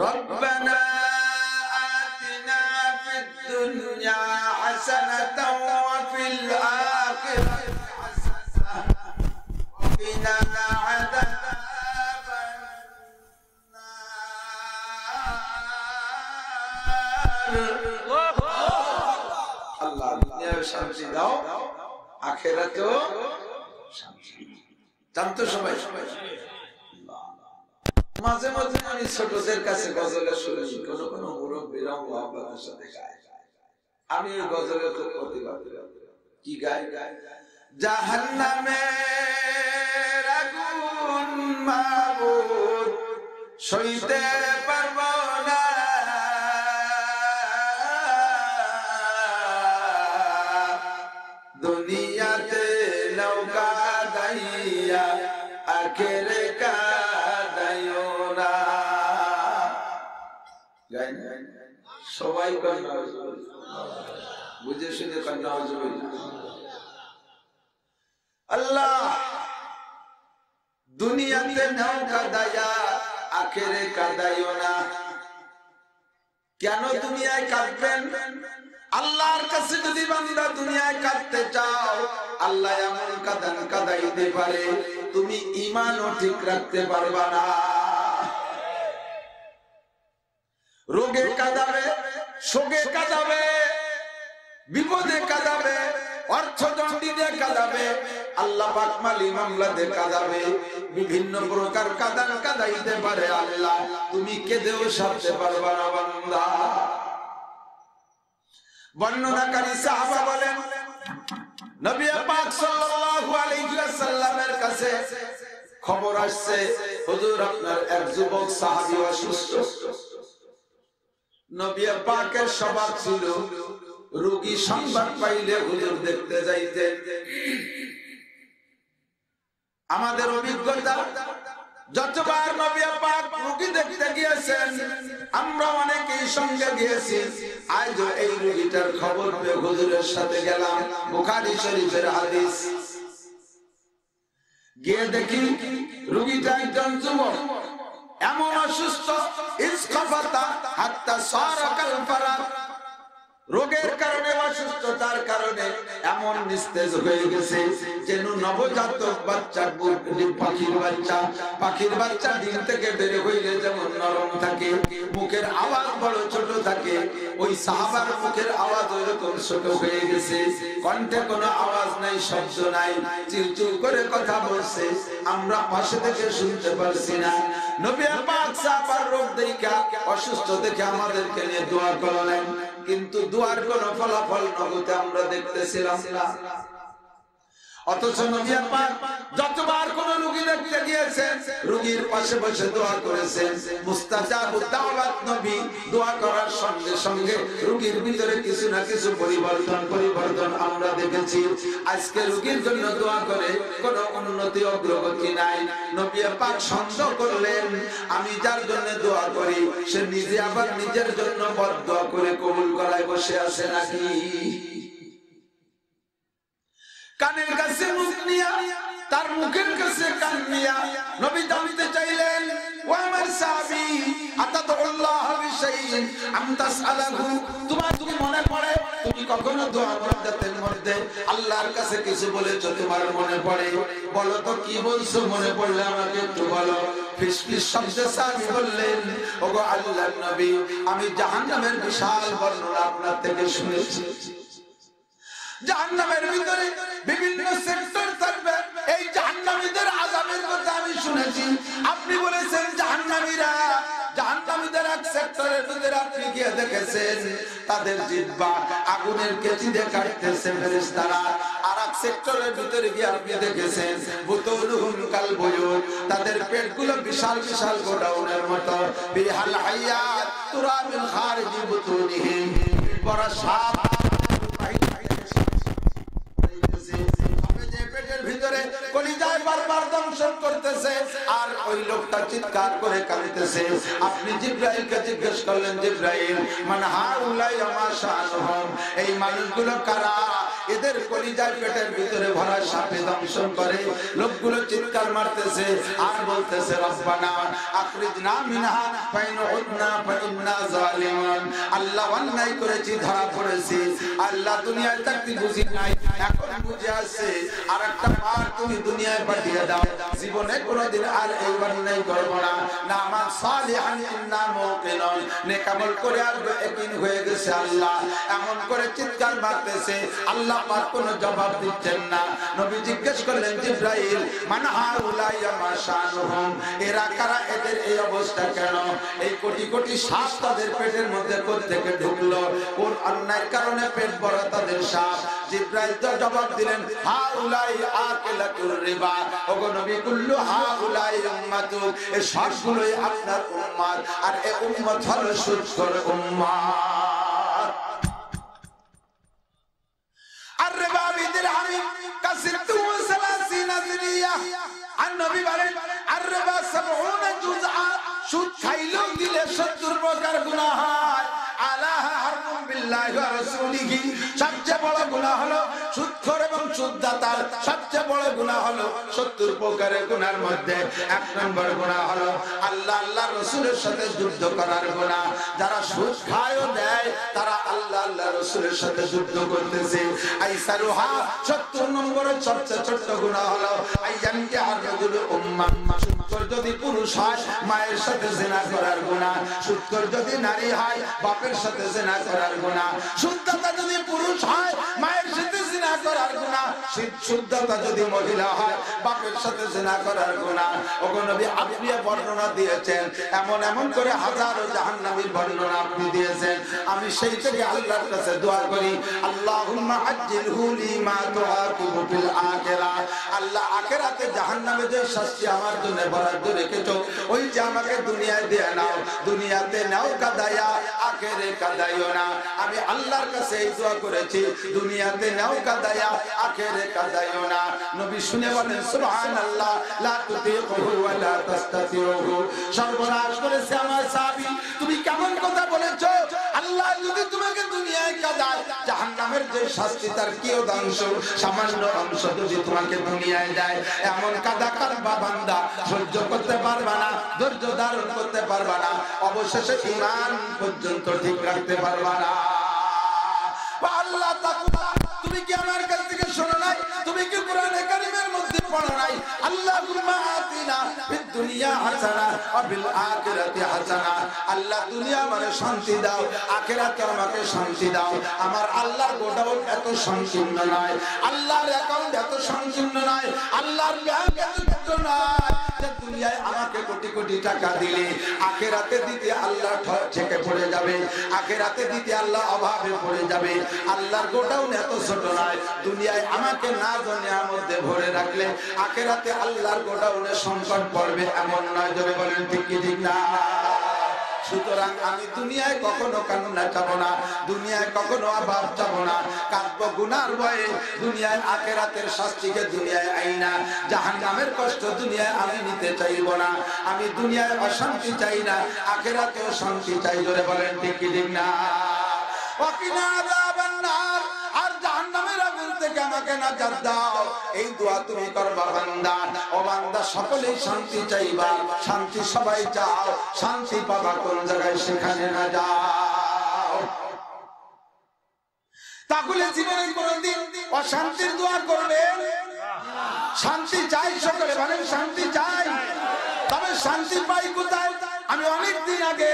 রব্বানা আতিনা ফিদ দুনিয়া হাসানাতাও ওয়া ফিল আখিরাতি হাসানাতাও ওয়া কিনা আযাবান নার। আল্লাহ দুনিয়ায় শান্তি দাও, আখিরাতেও শান্তি। জানতো সবাই? মাঝে মাঝে আমি ছোটদের কাছে গজলে শুনি, কোন কোন মুরব্বীরা মুহাব্বতের সাথে গায়। আমি ওই গজলে তো প্রতিবাদ কি গায়? জাহান্নামের আগুন মাবুদ সইতে পারবো না, দুনিয়াতে নৌকা দাইয়া আখেরে কাদাইও না। সবাই বুঝে শুনে কন্যা। আল্লাহ দুনিয়াতে নৌকা দাইয়া আখেরে কাদাইও না। কেন দুনিয়ায় কাঁদবেন? আল্লাহর কাছে যদি বান্দা দুনিয়ায় কাঁদতে চাও, আল্লাহ এমন কাঁদান কাঁদাইতে পারে তুমি ঈমানও ঠিক রাখতে পারবা না। রোগে কাঁদাবে, শোকে কাঁদাবে, বিপদে কাঁদাবে, অর্থদণ্ডী দিয়ে কাঁদাবে, আল্লাহ পাক মালি মামলা দিয়ে কাঁদাবে, বিভিন্ন প্রকার কাঁদান কাঁদাইতে পারে আল্লাহ, তুমি কেঁদেও সারতে পারবা না বান্দা। বর্ণনাকারী সাহাবা বলেন, নবী পাক সাল্লাল্লাহু আলাইহি ওয়াসাল্লামের কাছে খবর আসছে, হুজুর আপনার এক যুবক সাহাবী অসুস্থ। নবী পাকের স্বভাব ছিল রোগী সংবাদ পাইলে হুজুর দেখতে যাইতেন। আমাদের অভিজ্ঞতা, যতবার নবী পাক রোগী দেখতে গিয়েছেন, আমরা অনেকেই সঙ্গে গিয়েছি। আজ এই রোগীটার খবর পেয়ে হুজুরের সাথে গেলাম। বুখারী শরীফের হাদিস। গিয়ে দেখি রোগীটা একজন যুবক, এমন অসুস্থ, ইসকাফাতা হাত্তা সারাকাল ফারা, রোগের কারণে, অসুস্থতার কারণে এমন নিস্তেজ হয়ে গেছে যেন নবজাতক বাচ্চা, পাখির বাচ্চা ডিম থেকে বের হইলে যেমন নরম থাকে, মুখের আওয়াজ বড় ছোট থাকে, ওই সাহাবার মুখের আওয়াজ ওইরকম ছোট হয়ে গেছে। কণ্ঠে কোনো আওয়াজ নাই, শব্দ নাই, চিলচিল করে কথা বলছে, আমরা পাশে থেকে শুনতে পারছি না। নবী পাক সাহাবার রোগ দেখা, অসুস্থ দেখে আমাদেরকে নিয়ে দোয়া করলেন, কিন্তু দুয়ার কোন ফলাফল নগদে আমরা দেখতেছিলাম না। অথচ নবী পাক যতবার কোন রোগী দেখতে গিয়েছেন, রোগীর পাশে বসে দোয়া করেছেন। মুস্তাজাবুদ দাওয়াত নবী, দোয়া করার সঙ্গে সঙ্গে রোগীর ভিতরে কিছু না কিছু পরিবর্তন আমরা দেখেছি। আজকে রোগীর জন্য দোয়া করে কোন উন্নতি অগ্রগতি নাই। নবী পাক সন্দেহ করলেন, আমি যার জন্য দোয়া করি সে নিজে আবার নিজের জন্য বদদোয়া করে কবুল করায় বসে আছে নাকি? কানের কাছে মুখ নিয়া, তার মুখের কাছে কান নিয়া নবী জানতে চাইলেন, ও আমার সাহাবী, আতাদুল্লাহ বিশাইইন আম তাসআলাহু, তোমার কি মনে পড়ে তুমি কখনো দোয়া মুদ্দাতের মধ্যে আল্লাহর কাছে কিছু বলেছো, তোমার মনে পড়ে? বলো তো কি বলছো, মনে পড়লে আমাকে একটু বলো। ফিসফিস শব্দে সাহাবী বললেন, ওগো আল্লাহর নবী, আমি জাহান্নামের বিশাল বর্ণনা আপনার থেকে শুনেছি। জাহান্নামের ভিতরে বিভিন্ন সেক্টর থাকবে, এই জাহান্নামীদের আযাবের কথা আমি শুনেছি। আপনি বলেছেন জাহান্নামীদের এক সেক্টরের ভিতরে আপনি গিয়ে দেখেছেন তাদের জিহ্বা আগুনের কেচি দিয়ে কাটতেছে ফেরেশতারা। আর এক সেক্টরের ভিতরে গিয়ে আপনি দেখেছেন বুতুলুহুম কাল বুয়ুত, তাদের পেটগুলো বিশাল বিশাল গোডাউনের মতো। বিহাল হায়াত তুরাবিল খারিজি বুতুনিহিম, বড় সাপ পেটের ভিতরে কলিজা কলিজায় বারবার দংশন করতেছে আর ওই লোকটা চিৎকার করে কাঁদতেছে। আপনি জিবরাইলকে জিজ্ঞেস করলেন, জিবরাইল মান হাউলাই আমা শানুহুম, এই মানুষগুলো কারা? এদের কলিজায় পেটের ভিতরে ভরা সাপে দংশন করে। লোকগুলো চিৎকার মারতেছে আর বলতেছে রব্বানা আখরিজনা মিনহা ফাইন উদনা ফাইন্না জালিমুন। আল্লাহ অন্যায় করেছি, ধরা পড়েছি। আল্লাহ দুনিয়ায় থাকতে বুঝি নাই, এখন বুঝে আসছে। আর একটা বার তুমি দুনিয়ায় পাঠিয়ে দাও, জীবনে কোনোদিন আর এই অন্যায় করব না। নামাজ সালিহান ইন্না মুকিনুন, নেক আমল করে আর ইয়াকিন হয়ে গেছে। আল্লাহ এমন করে চিৎকার মারতেছে, আল্লাহ পাক কোনো জবাব দিচ্ছেন না। নবী জিজ্ঞেস করলেন, জিবরাইল মান হাউলাই মা শানুহুম, এরা কারা? এদের এই অবস্থা কেন? এই কোটি কোটি সাপ তাদের পেটের মধ্যে কোথা থেকে ঢুকলো? কোন অন্যায়ের কারণে পেট ভরা তাদের সাপ? জিবরাইল তো জবাব দিলেন, হাউলাই আকিলাতুর রিবা, ওগো নবী কুল্লু হাউলাই উম্মাতু, এই সবগুলোই আপনার উম্মত, আর এই উম্মত হলো সুদখোর উম্মত। আর রিবা বিদিরহামি কাসিরতু ওয়া সালাসিনা দিনিয়া, আর নবী বলেন আর রিবা 70 জুজআ, সুদ খাইলেও দিলে 70 প্রকার গুনাহ হয়। আলাহা হারমুন বিল্লাহি ওয়া রাসূলিহি, সবচেয়ে বড় গুনাহ হলো সুদখোর এবং সুদদাতার সবচেয়ে বড় গুনাহ হলো 70 প্রকারের গুনাহের মধ্যে 1 নম্বর গুনাহ হলো আল্লাহ আল্লাহর রাসূলের সাথে যুদ্ধ করার গুনাহ। যারা সুদ খায় ও দেয় তারা আল্লাহ আল্লাহর রাসূলের সাথে যুদ্ধ করতেছে। আইসারুহা 70 নম্বরের সবচেয়ে ছোট গুনাহ হলো আইয়ানকে আরজুল উম্মাহ, সুদখোর যদি পুরুষ হয় মায়ের সাথে জিনা করার গুনাহ, সুদখোর যদি নারী হয় বাপের সাথে জিনা করার গুনাহ, সুদদাতা যদি পুরুষ হয় মায়ের সাথে জিনা করার গুনাহ, সুদদাতা যদি মহিলা হয় বাপের সাথে জিনা করার গুনাহ। ওগো নবী আপনি বর্ণনা দিয়েছেন, এমন এমন করে হাজারো জাহান্নামীর বর্ণনা আপনি দিয়েছেন। আমি সেই থেকে আল্লাহর কাছে দোয়া করি, আল্লাহুম্মা আজ্জিলহু লিমা তুআকিবু ফিল আখিরাহ, আল্লাহ আখিরাতে জাহান্নামে যে শাস্তি আমার জন্য বরাদ্দ রেখেছো ওই যে আমাকে দুনিয়ায় দিয়ে নাও, দুনিয়াতে নাও কাদায়া আখেরে কাদাইও না। আমি আল্লাহর কাছে এই দোয়া করেছি, দুনিয়াতে নাও কাদায়া আখেরে কাদাইও না। নবী শুনে বলেন সুবহানাল্লাহ, লা তুতিকুহু ওয়া লা তাস্তাতিউহু, সর্বনাশ করেছে আমার সাহাবী। তুমি কেমন কথা বলেছো? আল্লাহ যদি তোমাকে দুনিয়ায় কাদায়, জাহান্নামের যে শাস্তি তার কিয়দাংশ, সামান্য অংশ যদি তোমাকে দুনিয়ায় দেয়, এমন কাদা কাঁদবা বান্দা, সহ্য করতে পারবা না, ধৈর্য ধারণ করতে পারবা না, অবশেষে ঈমান পর্যন্ত ঠিক রাখতে পারবা না। আল্লাহ তাকওয়া, তুমি কি আমার কাছ থেকে শোনো নাই? তুমি কি কোরআনে কারীমের মধ্যে পড়ো নাই? আল্লাহুম্মা আতিনা ফিদ দুনিয়া হাসানা ওয়া ফিল আখিরাতি হাসানা, আল্লাহ দুনিয়া মানে শান্তি দাও, আখিরাতে আমাকে শান্তি দাও। আমার আল্লাহর গোডাউন এত সংকীর্ণ নয়, আল্লাহর অ্যাকাউন্ট এত সংকীর্ণ নয়, আল্লাহর ব্যাংক এত ছোট নয় যে দুনিয়ায় আমাকে কোটি কোটি টাকা দিলে আখিরাতে দিতে আল্লাহ ঠকে পড়ে যাবে, আখিরাতে দিতে আল্লাহ অভাবে পড়ে যাবে। আল্লাহর গোডাউন এত ছোট নয়, দুনিয়ায় আমাকে না দুনিয়ার মধ্যে ভরে রাখলে আখিরাতে আল্লাহর গোডাউনে সংকট পড়বে, এমন নয়। জোরে বলেন ঠিক কি ঠিক না? সুতরাং আমি দুনিয়ায় কখনো কান্না চাবো না, দুনিয়ায় কখনো অভাব চাবো না, কাঁদবো গুনার ভয়ে। দুনিয়ায় আখিরাতের শাস্তিকে দুনিয়ায় আইনা, জাহান্নামের কষ্ট দুনিয়ায় আমি নিতে চাইবো না। আমি দুনিয়ায় অশান্তি চাই না, আখিরাতেও শান্তি চাই। জোরে বলেন ঠিক কি ঠিক না? ওয়াকিনা আযাবান নার, আর জাহান্নামের আগুন থেকে আমাকে নাজাত দাও, এই দোয়া তুমি করবা বান্দা। ও বান্দা, সকলেই শান্তি চাইবা, শান্তি সবাই চাও, শান্তি পাবা কোন জায়গায় সেখানে না যাও। তাহলে জীবনে কোনদিন অশান্তির দোয়া করবে? শান্তি চাই, সকলে বলেন শান্তি চাই। তবে শান্তি পাই কোথায়? আমি অনেকদিন আগে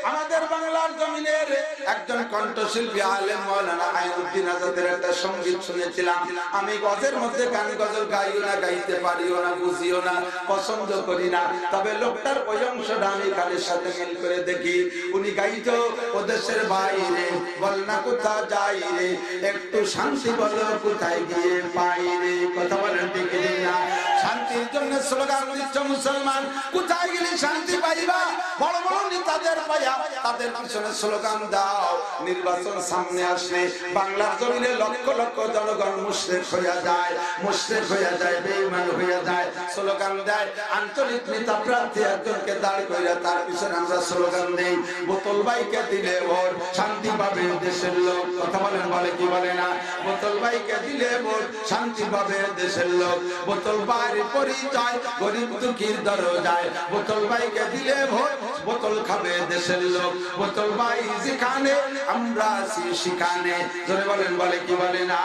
আমাদের বাংলার জমিনের একজন কণ্ঠশিল্পী আলেম মাওলানা আইনুদ্দিন আজাদের একটা সঙ্গীত শুনেছিলাম। আমি গজের মধ্যে গান গজল গাইও না, গাইতে পারিও না, বুঝিও না, পছন্দ করি না। তবে লোকটার ওই অংশটা আমি কালের সাথে মিল করে দেখি। উনি গাইতো, ও দেশের বাইরে বল না কোথা যাই রে, একটু শান্তি বলো কোথায় গিয়ে পাই রে। কথা বলেন ঠিক না? শান্তি শান্তির জন্য স্লোগান দিচ্ছ মুসলমান, কোথায় গেলে শান্তি পাইবা? বড় বড় নেতাদের পাইয়া তাদের পিছনে স্লোগান দাও। নির্বাচন সামনে আসলে বাংলার জমিনে লক্ষ লক্ষ জনগণ মুশরিক হইয়া যায়, মুশরিক হইয়া যায়, বেঈমান হইয়া যায়। স্লোগান দেয় আঞ্চলিক নেতা প্রার্থী একজনকে দাঁড় কইরা তার পিছনে আমরা স্লোগান দেই, বোতল ভাইকে দিলে ভোট শান্তি পাবে দেশের লোক। কথা বলেন, বলে কি বলে না? বোতল ভাইকে দিলে ভোট শান্তি পাবে দেশের লোক। বোতল ভাইয়ের পরিচয় গরিব দুঃখীর দরজায়, বোতল ভাইকে দিলে ভোট বোতল খাবে দেশের লোক। বোতল ভাই যেখানে আমরা আছি সেখানে। জোরে বলেন, বলে কি বলে না?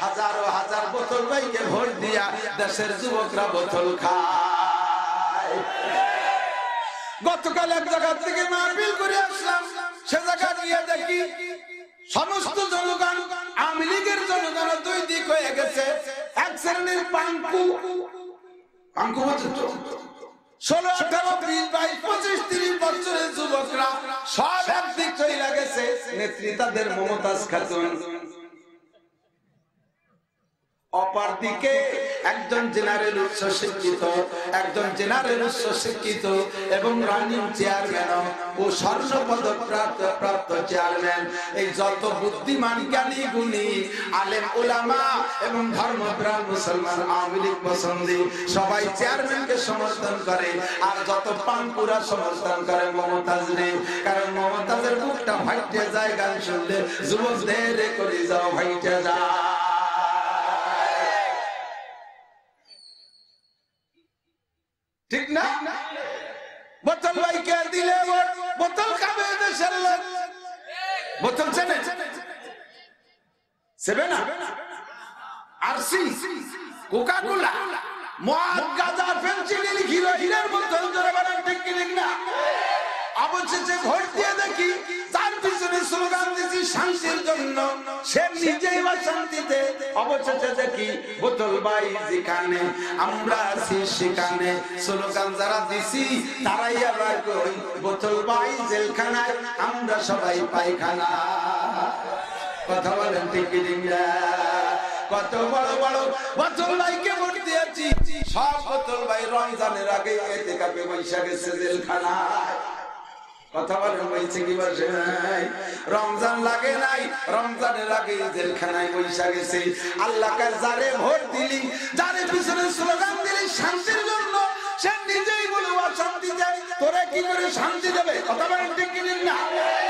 হাজারো হাজার বোতল ভাইকে ভোট দিয়া দেশের যুবকরা বোতল খায়। গতকাল এক জায়গা থেকে মাহফিল করে আসলাম, সে জায়গা গিয়ে দেখি সমস্ত জনগণ আওয়ামী লীগের জনগণ দুই দিক হয়ে গেছে। এক শ্রেণীর পাঙ্কু 16, 18, 20, 22, 25, 30 বছরের যুবকরা সব একদিক চলে গেছে। নেতৃত্বাদের মমতাজ খাতুন, অপর দিকে একজন জেনারেল উচ্চ শিক্ষিত, একজন জেনারেল উচ্চ শিক্ষিত এবং রানিং চেয়ারম্যান ও স্বর্ণ পদক প্রাপ্ত চেয়ারম্যান। এই যত বুদ্ধিমান জ্ঞানী গুণী আলেম উলামা এবং ধর্মপ্রাণ মুসলমান আওয়ামী লীগ পছন্দী সবাই চেয়ারম্যানকে সমর্থন করে, আর যত পাঙ্কুরা সমর্থন করে মমতাজ নেই। কারণ মমতাজের বুকটা ফাইটে যায় গান শুনলে, যুবকদের করে যাও ফাইটে যায়। ঠিক না? বোতল ভাইকে দিলে বোতল খাবে দেশের লোক। বোতল চেনে? সেবে না? আরসি, কোকা-কোলা, মদ, গাঁজা, ফেনসিডিল, হিরোইনের বোতল। জোরে বলেন ঠিক কি ঠিক না? অবশেষে ভোট দিয়ে দেখি তার পিছনে স্লোগান দিচ্ছি শান্তির জন্য, সে নিজেই বা শান্তিতে। অবশেষে দেখি বোতল ভাই যেখানে আমরা আছি সেখানে। স্লোগান যারা দিছি তারাই আবার কই বোতল ভাই জেলখানায়, আমরা সবাই পায়খানা। কথা বলেন ঠিক কি ঠিক না? কত বড় বড় বোতল ভাইকে ভোট দিয়েছি, সব বোতল ভাই রমজানের আগে এতেকাফে বৈশা গেছে জেলখানায়। কথা বলেন, বলছে কি বসে নাই? রমজান লাগে নাই, রমজানের আগে জেলখানায় বৈশা গেছে। আল্লাহ কার যারে ভোট দিলি, যারে পিছনে স্লোগান দিলি শান্তির জন্য, সে নিজেই বলে শান্তি দেয়, তোরা কি করে শান্তি দেবে? কথা বলেন ঠিক কি না?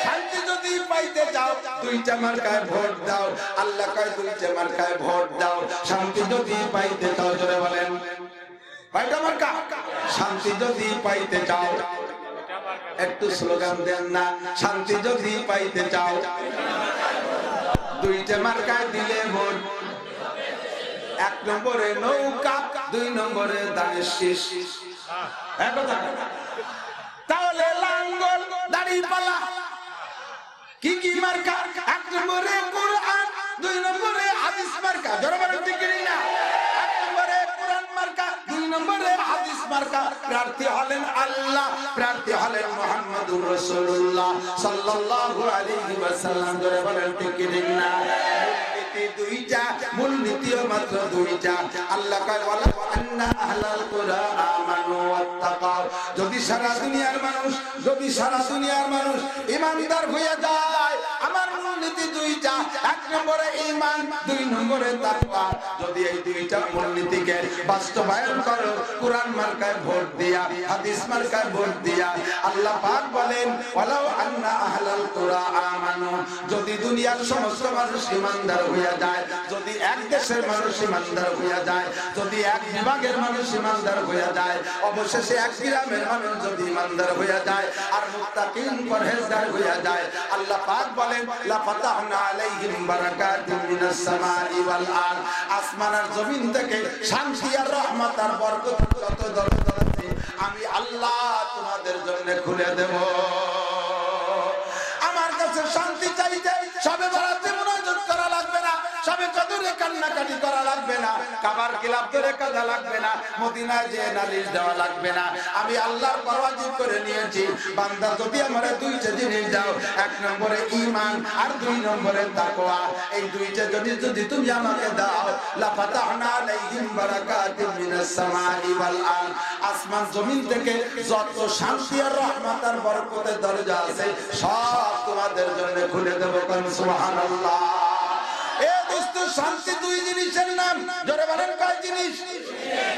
শান্তি যদি পাইতে চাও দুইটা মার্কায় ভোট দাও। আল্লাহ কয় দুইটা মার্কায় ভোট দাও। শান্তি যদি পাইতে চাও, জোরে বলেন কয়টা মার্কা? শান্তি যদি পাইতে চাও, একটু স্লোগান দেন না। শান্তি যদি পাইতে চাও দুইটা মার্কায় দিলে ভোট। 1 নম্বরে নৌকা, 2 নম্বরে ধানের শীষ। তাহলে লাঙ্গল, দাড়িপাল্লা, কি কি মার্কা? 1 নম্বরে কোরআন, 2 নম্বরে হাদিস মার্কা। জোরে বলেন ঠিক না? 1 নম্বরে কোরআন মার্কা, 2 নম্বরে হাদিস মার্কা। প্রার্থী হলেন আল্লাহ, প্রার্থী হলেন মুহাম্মদুর রাসূলুল্লাহ সাল্লাল্লাহু আলাইহি ওয়াসাল্লাম। জোরে বলেন ঠিক না? দুইটা মূলনীতিও মাত্র দুইটা। আল্লাহ কয় ওয়ালা আন্না আহলাল কুরআন আমানু ওয়াত্তাকাউ। যদি সারা দুনিয়ার মানুষ ঈমানদার হয়ে যায়, আমার মূলনীতি দুইটা। 1 নম্বরে ঈমান, 2 নম্বরে তাকওয়া। যদি এই দুইটা মূলনীতিকে বাস্তবায়ন করো কুরআন মার্কায় ভোট দিয়া, হাদিস মার্কায় ভোট দিয়া, আল্লাহ পাক বলেন ওয়ালাউ আন্না আহলাল কুরআন আমানু। যদি দুনিয়ার সমস্ত মানুষ ঈমানদার হইয়া যায়, যদি এক দেশের মানুষ ঈমানদার হইয়া যায়, যদি এক বিভাগের মানুষ ঈমানদার হইয়া যায়, অবশেষে এক গ্রামের মানুষ যদি ঈমানদার হইয়া যায় আর মুত্তাকিন পরহেজগার হইয়া যায়, আল্লাহ পাক বলেন লা ফাতাহনা আলাইহিম বারাকাতিন মিনাস সামাই ওয়াল আরদ। আসমান আর জমিন থেকে শান্তি আর রহমত আর বরকত যত দরজা আছে আমি আল্লাহ তোমাদের জন্য খুলে দেব। আমার কাছে শান্তি চাইতে সবে বরাতে মুনাজাত করা লাগবে না, সবে কদর ধরে কান্নাকাটি করা লাগবে না, কাবার গিলাফ ধরে কাঁদা লাগবে না, মদিনায় যে নালিশ দেওয়া লাগবে না। আমি আল্লাহর ওয়াজিব করে নিয়েছি, বান্দা যদি আমারে দুইটা জিনিস দাও, এক নম্বরে ঈমান আর দুই নম্বরে তাকওয়া, এই দুইটা যদি তুমি আমাকে দাও, লা ফাতাহনা আলাইহিম বারাকাতিন মিনাস সামাই ওয়াল আরদ, আসমান জমিন থেকে যত শান্তি আর রহমত আর বরকতের দরজা আছে সব তোমাদের জন্য খুলে দেব। কোন সুবহানাল্লাহ। এ দোস্ত, শান্তি দুই জিনিসের নাম, জোরে বলেন কয় জিনিস?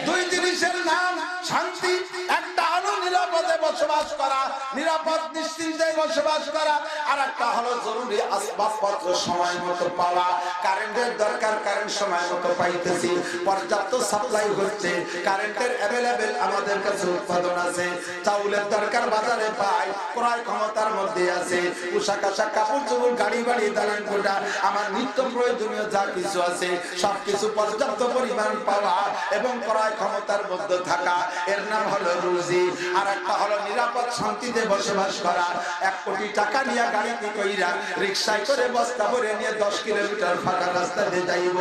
দুই জিনিসের নাম শান্তি। একটা হলো নিরাপদে বসবাস করা, নিরাপদ নিশ্চিন্তে বসবাস করা, আর একটা হলো জরুরি আসবাবপত্র সময় মতো পাওয়া। কারেন্টের দরকার, কারেন্ট সময় মতো পাইতেছি, পর্যাপ্ত সাপ্লাই হচ্ছে, কারেন্টের অ্যাভেলেবেল আমাদের কাছে উৎপাদন আছে, চাউলের দরকার বাজারে পাই, ক্রয় ক্ষমতার মধ্যে আছে, পোশাক আশাক কাপড় চোপড় গাড়ি বাড়ি দালান কোঠা, আমার নিত্য প্রয়োজনীয় যা কিছু আছে সবকিছু পর্যাপ্ত পরিমাণ পাওয়া এবং ক্রয় ক্ষমতার মধ্যে থাকা, এর নাম হলো রুজি। আর একটা হলো নিরাপদ শান্তিতে বসবাস করা। 1 কোটি টাকা নিয়ে গাড়িতে কইরা রিকশায় করে বস্তা ভরে নিয়ে 10 কিলোমিটার ফাঁকা রাস্তা দিয়ে যাইব,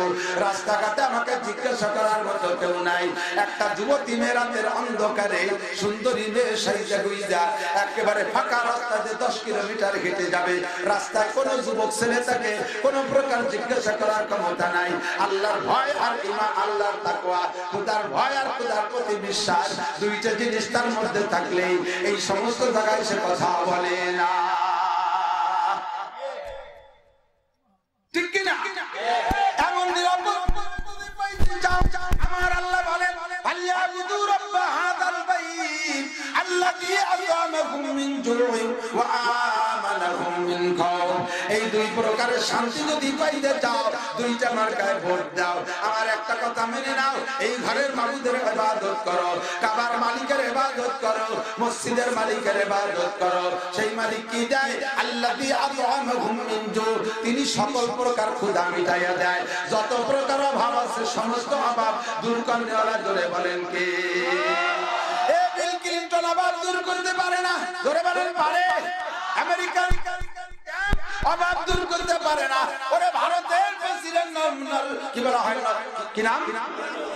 রাস্তাঘাটে আমাকে জিজ্ঞাসা করার মতো কেউ নাই। একটা যুবতী মেয়ে রাতের অন্ধকারে সুন্দরী মেয়ে সাইজা গুইজা একেবারে ফাঁকা রাস্তাতে 10 কিলোমিটার হেঁটে যাবে, রাস্তায় কোনো যুবক ছেলে তাকে কোনো প্রকার জিজ্ঞাসা করার ক্ষমতা নাই। আল্লাহর ভয় আর ঈমান, আল্লাহর তাকওয়া, খোদার ভয় আর খোদার প্রতি বিশ্বাস, দুইটা জিনিস তার মধ্যে থাকলে এই সমস্ত জায়গায় সে কথা বলে না। ঠিক কি না? এমন নিরাপদ আমার আল্লাহ বলেন, ফালিয়াবুদু রাব্ব হাযাল বাইত আল্লাযী আতামাহুম মিন জু'ইন ওয়া আমানাহুম মিন খাওফ। এই দুই প্রকারের শান্তি যদি পাইতে চাও, দুইটা মার্কায় ভোট দাও। আমার একটা কথা মেনে নাও, এই ঘরের মাবুদের ইবাদত করো, কাবার মালিকের ইবাদত করো, মসজিদের মালিকের ইবাদত করো। সেই মালিক কি দেয়? আল্লাযী আতামাহুম মিন জু', তিনি সকল প্রকার ক্ষুধা মিটাইয়া দেয়, যত প্রকার অভাব আছে সমস্ত অভাব দূর করনেওয়ালা। জোরে বলেন কে? এ বিল ক্লিনটন অভাব দূর করতে পারে না, জোরে বলেন পারে? আমেরিকার অভাব দূর করতে পারে না। ওরে ভারতের প্রেসিডেন্ট কি বলা হয়, কি নাম,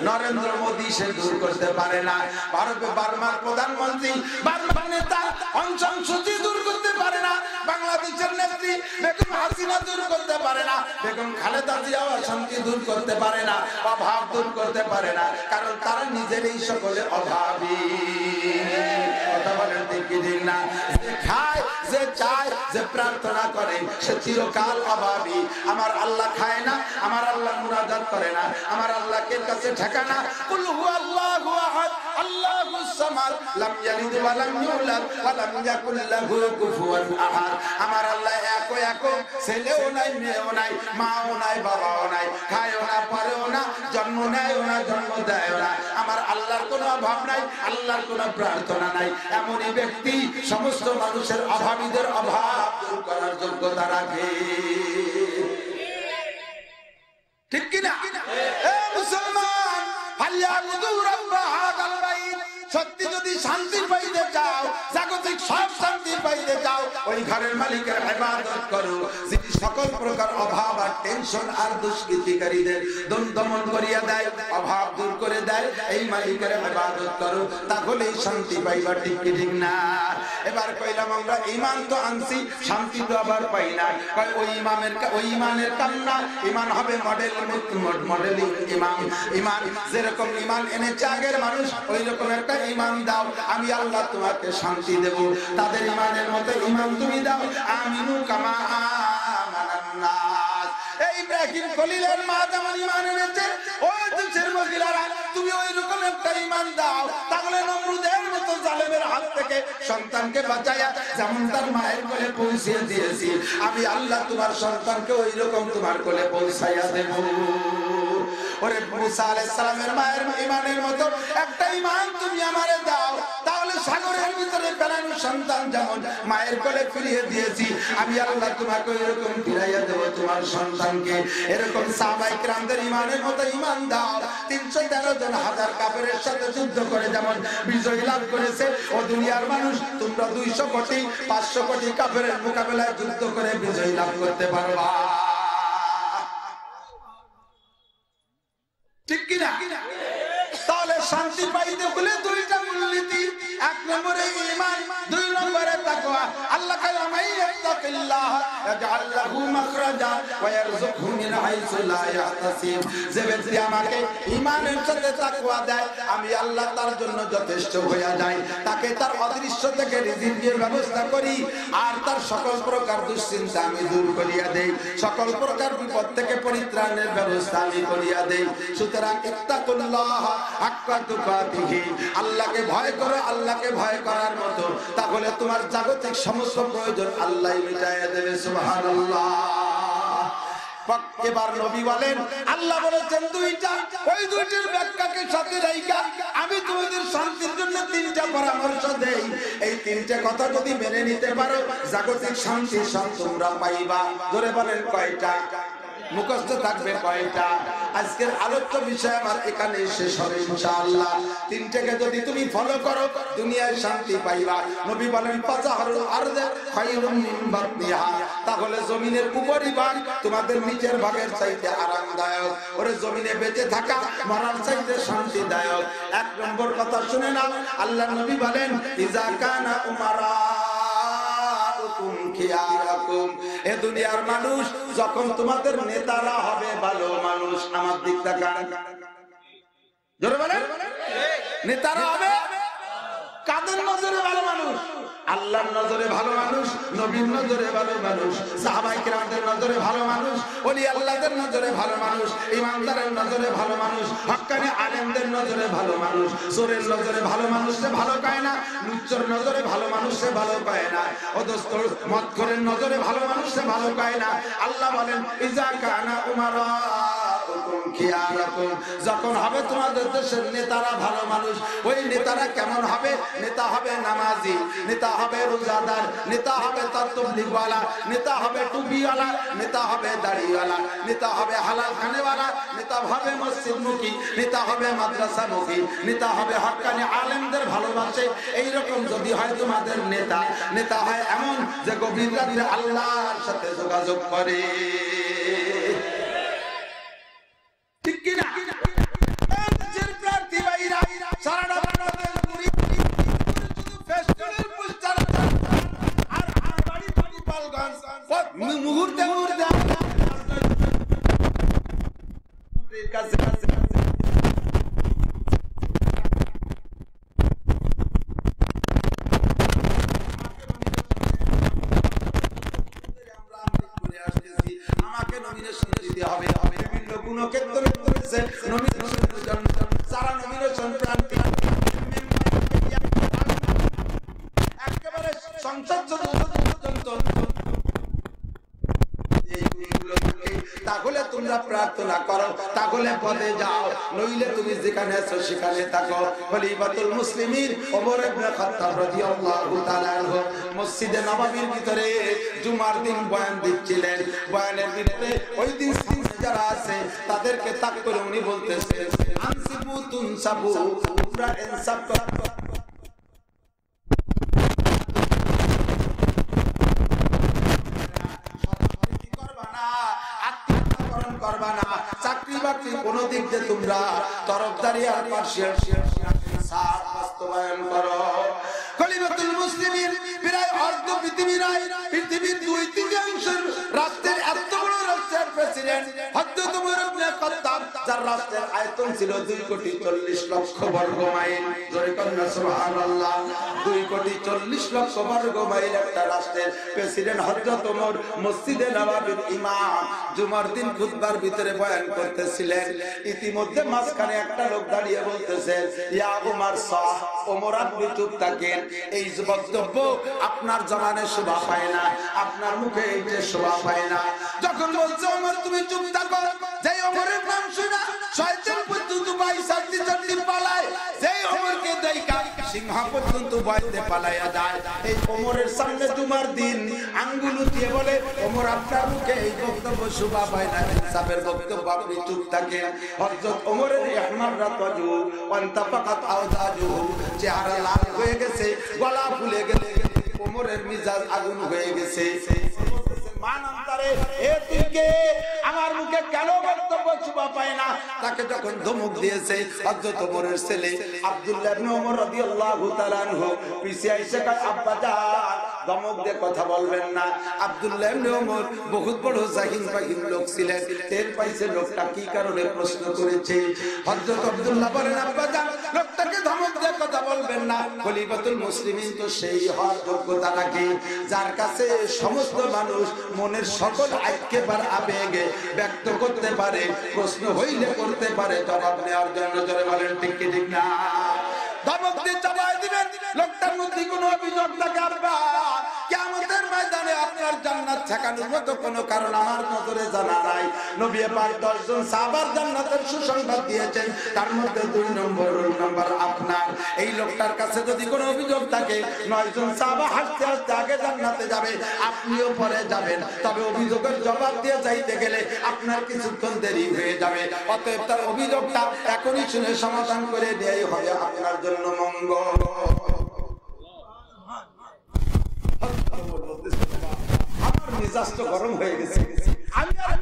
নরেন্দ্র মোদী, সে দূর করতে পারে না। ভারতে বার্মার প্রধানমন্ত্রী, বার্মার নেতা অং সান সুচি দূর করতে পারে না। বাংলাদেশের নেত্রী বেগম হাসিনা দূর করতে পারে না। বেগম খালেদা জিয়াও শান্তি দূর করতে পারে না, অভাব দূর করতে পারে না, কারণ তারা নিজেরই সকলে অভাবী। কথা বলেন ঠিক কি ঠিক না? যে খায়, যে চায়, যে প্রার্থনা করে, সে চিরকাল অভাবী। আমার আল্লাহ খায় না, আমার আল্লাহ মুনাজাত করে না, আমার আল্লাহকে কাছে ঠেকানা কুল হুয়াল্লাহু আহাদ আল্লাহুস সামাদ লাম ইয়ালিদ ওয়া লাম ইউলাদ ওয়া লাম ইয়াকুল লাহু কুফুয়ান আহাদ। আমার আল্লাহ এক, ছেলেও নাই, মেয়েও নাই, মাও নাই, বাবাও নাই, খায়ও না, পরেও না, জন্ম নেয়ও না, জন্ম দেয়ও না। আমার আল্লাহর কোনো অভাব নাই, আল্লাহর কোনো প্রার্থনা নাই। এমনই ব্যক্তি সমস্ত মানুষের অভাবীদের অভাব দূর করার যোগ্যতা রাখে। ঠিক কি না? এ মুসলমান, ফালিয়াবুদু রাব্ব হাযাল বাইত, সত্যি যদি শান্তি পাইতে চাও, জাগতিক সব শান্তি পাইতে চাও, ওই ঘরের মালিকের ইবাদত করো, যিনি সকল প্রকার অভাব আর টেনশন আর দুষ্কৃতিকারীদের দমন করিয়া দেয়, অভাব দূর করে দেয়। এই মালিকের ইবাদত করো, তাহলেই শান্তি পাইবা। ঠিক কি ঠিক না? এবার কইলাম আমরা ঈমান তো আনছি, শান্তি তো আবার পাই না। কয় ওই ঈমানের কাম না, ঈমান হবে মডেলিং ঈমান। ঈমান যেরকম ঈমান এনেছে আগের মানুষ, ওই রকম একটা ঈমান দাও, আমি আল্লাহ তোমাকে শান্তি দেব। তাদের ঈমানের মতো ঈমান তুমি দাও। আমিনু কামা আমানান নাস। এই ইব্রাহিম খলিলের মা যেমন ঈমান এনেছে, ওই দেশের মহিলারা তুমি ওই রকম একটা ঈমান দাও, তাহলে নমরুদের মতো জালেমের হাত থেকে সন্তানকে বাঁচায়া যেমন তার মায়ের কোলে পৌঁছিয়ে দিয়েছি, আমি আল্লাহ তোমার সন্তানকে ওই রকম তোমার কোলে পৌঁছাইয়া দেব। ওরে মুসা আলাইহিস সালামের মায়ের ঈমানের মতো একটা ঈমান তুমি আমারে দাও, তাহলে সাগরের ভিতরে ফেলানো সন্তান যেমন মায়ের কোলে ফিরিয়ে দিয়েছি, আমি আল্লাহ তোমাকে এরকম ফিরাইয়া দেব তোমার সন্তানকে। এরকম সাহাবায়ে কিরামদের ঈমানের মতো ঈমান দাও। 313 জন হাজার কাফেরের সাথে যুদ্ধ করে যেমন বিজয় লাভ করেছে, ও দুনিয়ার মানুষ তোমরা 200 কোটি 500 কোটি কাফেরের মোকাবেলায় যুদ্ধ করে বিজয় লাভ করতে পারবা। তাকওয়া। আল্লাহ কয় মান ইয়াত্তাকিল্লাহ ইয়াজআল লাহু মাখরাজা ওয়া ইয়ারযুকহু মিন হাইসু লা ইয়াহতাসিব। যে ব্যক্তি আমাকে ঈমানের সাথে তাকওয়া দেয়, আমি আল্লাহ তার জন্য যথেষ্ট হয়ে যাই, তাকে তার অদৃশ্য থেকে রিজিকের ব্যবস্থা করি, আর তার সকল প্রকার দুশ্চিন্তা আমি দূর করিয়া দেই, সকল প্রকার বিপদ থেকে পরিত্রাণের ব্যবস্থা আমি করিয়া দেই। সুতরাং ইত্তাকুল্লাহ হাক্কা তুকাতিহি, আল্লাহকে ভয় করো আল্লাহকে ভয় করার মতো, তাহলে তোমার জাগতিক সমস্ত প্রয়োজন আল্লাহই মিটাইয়া দেবে। সুবহানাল্লাহ। এবার নবী বলেন আল্লাহ বলেছেন দুইটা, ওই দুইটির ব্যাখ্যাকে সাথে রাইখা আমি তোমাদের শান্তির জন্য তিনটা পরামর্শ দেই। এই তিনটা কথা যদি মেনে নিতে পারো, জাগতিক শান্তি সব তোমরা পাইবা। ধরে বলেন কয়টা? মুখস্থ থাকবে কয়টা? আজকের আলোচ্য বিষয় আমার এখানে শেষ হবে ইনশাআল্লাহ। তিনটাকে যদি তুমি ফলো করো, দুনিয়ায় শান্তি পাইবা। নবী বলেন ফাজাহুল আরদ খায়রুম মিন বাতনিহা, তাহলে জমিনের উপরি ভাগ তোমাদের নিচের ভাগের চাইতে আরামদায়ক। ওরে জমিনে বেঁচে থাকা মরার চাইতে শান্তিদায়ক। এক নম্বর কথা শুনে নাও, আল্লাহর নবী বলেন ইজা কানা উমারা এ দুনিয়ার মানুষ, যখন তোমাদের নেতারা হবে ভালো মানুষ। আমার দিক তাকান, জোরে বলেন। নেতারা হবে কাদের নজরে ভালো মানুষ? আল্লাহর নজরে ভালো মানুষ, নবীর নজরে ভালো মানুষ, সাহাবায়ে কেরামদের নজরে ভালো মানুষ, ওলি আল্লাহদের নজরে ভালো মানুষ, ইমানদারের নজরে ভালো মানুষ, হক্কানি আলেমদের নজরে ভালো মানুষ। চোরের নজরে ভালো মানুষ সে ভালো পায় না, লুচ্চর নজরে ভালো মানুষ সে ভালো পায় না, অদস্তর মদখোরের নজরে ভালো মানুষ সে ভালো পায় না। আল্লাহ বলেন ইজা কানা উমারা, যখন হবে তোমাদের দেশের নেতারা ভালো মানুষ, ওই নেতারা কেমন হবে? নেতা হবে নামাজি, নেতা হবে রোজাদার, নেতা হবে তাবলীগওয়ালা, নেতা হবে টুপিওয়ালা, নেতা হবে দাড়িওয়ালা, নেতা হবে হালাল খানেওয়ালা, নেতা হবে মসজিদমুখী, নেতা হবে মাদ্রাসামুখী, নেতা হবে হক্কানি আলেমদের ভালোবাসে। এইরকম যদি হয় তোমাদের নেতা, নেতা হয় এমন যে গভীর রাতে আল্লাহর সাথে যোগাযোগ করে। ঠিক কি না? নিজের প্রার্থী ভাইরা সারা মুহূর্তে মুহূর্তে কাছে কাছে আমাকে নমিনেশন দিতে হবে। বিভিন্ন গুণক্ষেত্রে করেছে নমিনেশন, যারা নমিনেশন প্রার্থী একেবারে সংসদ পর্যন্ত, তাহলে তোমরা প্রার্থনা করো, তাহলে পদে যাও, নইলে তুমি যেখানে আছো সেখানে থাকো। খলিফাতুল মুসলিমিন ওমর ইবনে খাত্তাব রাদিয়াল্লাহু তাআলা আনহু মসজিদে নববীর ভিতরে জুমার দিন বয়ান দিচ্ছিলেন। বয়ানের ভিতরে ওই দিন যারা আছে তাদেরকে তাক করে উনি বলতেছেন আনসিবু তুনসাবু, তোমরা ইনসাফ করো, করবা না, চাকরি বাকরি কোন দিক দিয়ে তোমরা তরফদারি আর পার্সিয়াল বাস্তবায়ন করো। খলিফাতুল মুসলিমিন প্রায় অর্ধ পৃথিবীর 2/3 রাষ্ট্রের এত বড় রাষ্ট্রের প্রেসিডেন্ট হযরত ওমর ইবনে খাত্তাব, যার রাষ্ট্রের আয়তন ছিল 2,40,00,000 বর্গ মাইল। জোরে বলেন সুবহানাল্লাহ। 2,40,00,000 বর্গ মাইল একটা রাষ্ট্রের প্রেসিডেন্ট হযরত ওমর মসজিদে নববীর ইমাম জুমার দিন খুতবার ভিতরে বয়ান করতেছিলেন। ইতিমধ্যে মাঝখানে একটা লোক দাঁড়িয়ে বলতেছে ইয়া উমর সাহ, ওমর আপনি চুপ থাকেন, এই বক্তব্য আপনার জবানে শোভা পায় না, আপনার মুখে এইটা শোভা পায় না। যখন বলছে ওমর তুমি চুপ থাকো, যেই ওমরের নাম শুনা শয়তান পর্যন্ত ভাই সাথী সাথী পালায়, যেই ওমরকে দেখা সিংহ পর্যন্ত ভয়তে পালায়া যায়। এই ওমরের সামনে জুমার দিন আঙ্গুল উঠিয়ে বলে ওমর আপনার মুখে এই বক্তব্য শোভা পায় না, ইনসাফের বক্তব্য আপনি চুপ থাকেন। হযরত ওমরের ইহমারাত ওয়াজহু ওয়ান্তাফাকাত আওজাজুহু, চেহারা লাল হয়ে গেছে, গলা ফুলে গেছে, ওমরের মিজাজ আগুন হয়ে গেছে। আমার মুখে কেন বক্তব্য শোভা পায় না? তাকে যখন ধমক দিয়েছে হযরত ওমরের ছেলে আব্দুল্লাহ ইবনে ওমর রাদিয়াল্লাহু তাআলা আনহু পিছে এসে কয় আব্বা জান ধমক দিয়ে কথা বলবেন না। আব্দুল্লাহ ইবনে ওমর বহুত বড় জাহিন ফাহিম লোক ছিলেন, টের পাইছে লোকটা কি কারণে প্রশ্ন করেছে। হযরত আব্দুল্লাহ বলেন, আব্বাজান লোকটাকে ধমক দিয়ে কথা বলবেন না। খলিফাতুল মুসলিমিন তো সেই হওয়ার যোগ্যতা রাখে যার কাছে সমস্ত মানুষ মনের সকল একেবারে আবেগে ব্যক্ত করতে পারে, প্রশ্ন হইলে করতে পারে, জবাব নেওয়ার জন্য জোরে বলেন ঠিক কি ঠিক না? ধমক দিয়ে জবাব দিবেন। লোকটার মধ্যে কোনো অভিযোগ থাকে, আব্বা কিয়ামতের ময়দানে আপনার জান্নাত ঠেকানোর মতো কোনো কারণ আমার নজরে জানা নাই। নবী পাক 10 জন সাহাবার জান্নাতের সুসংবাদ দিয়েছেন, তার মধ্যে 2 নম্বর আপনার। এই লোকটার কাছে যদি কোনো অভিযোগ থাকে, 9 জন সাহাবা হাসতে হাসতে আগে জান্নাতে যাবে, আপনিও পরে যাবেন। তবে অভিযোগের জবাব দিয়ে যাইতে গেলে আপনার কিছুক্ষণ দেরি হয়ে যাবে। অতএব তার অভিযোগটা এখনই শুনে সমাধান করে দেওয়াই হবে আপনার জন্য মঙ্গল। আমার মেজাজ তো গরম হয়ে গেছে, আমি আর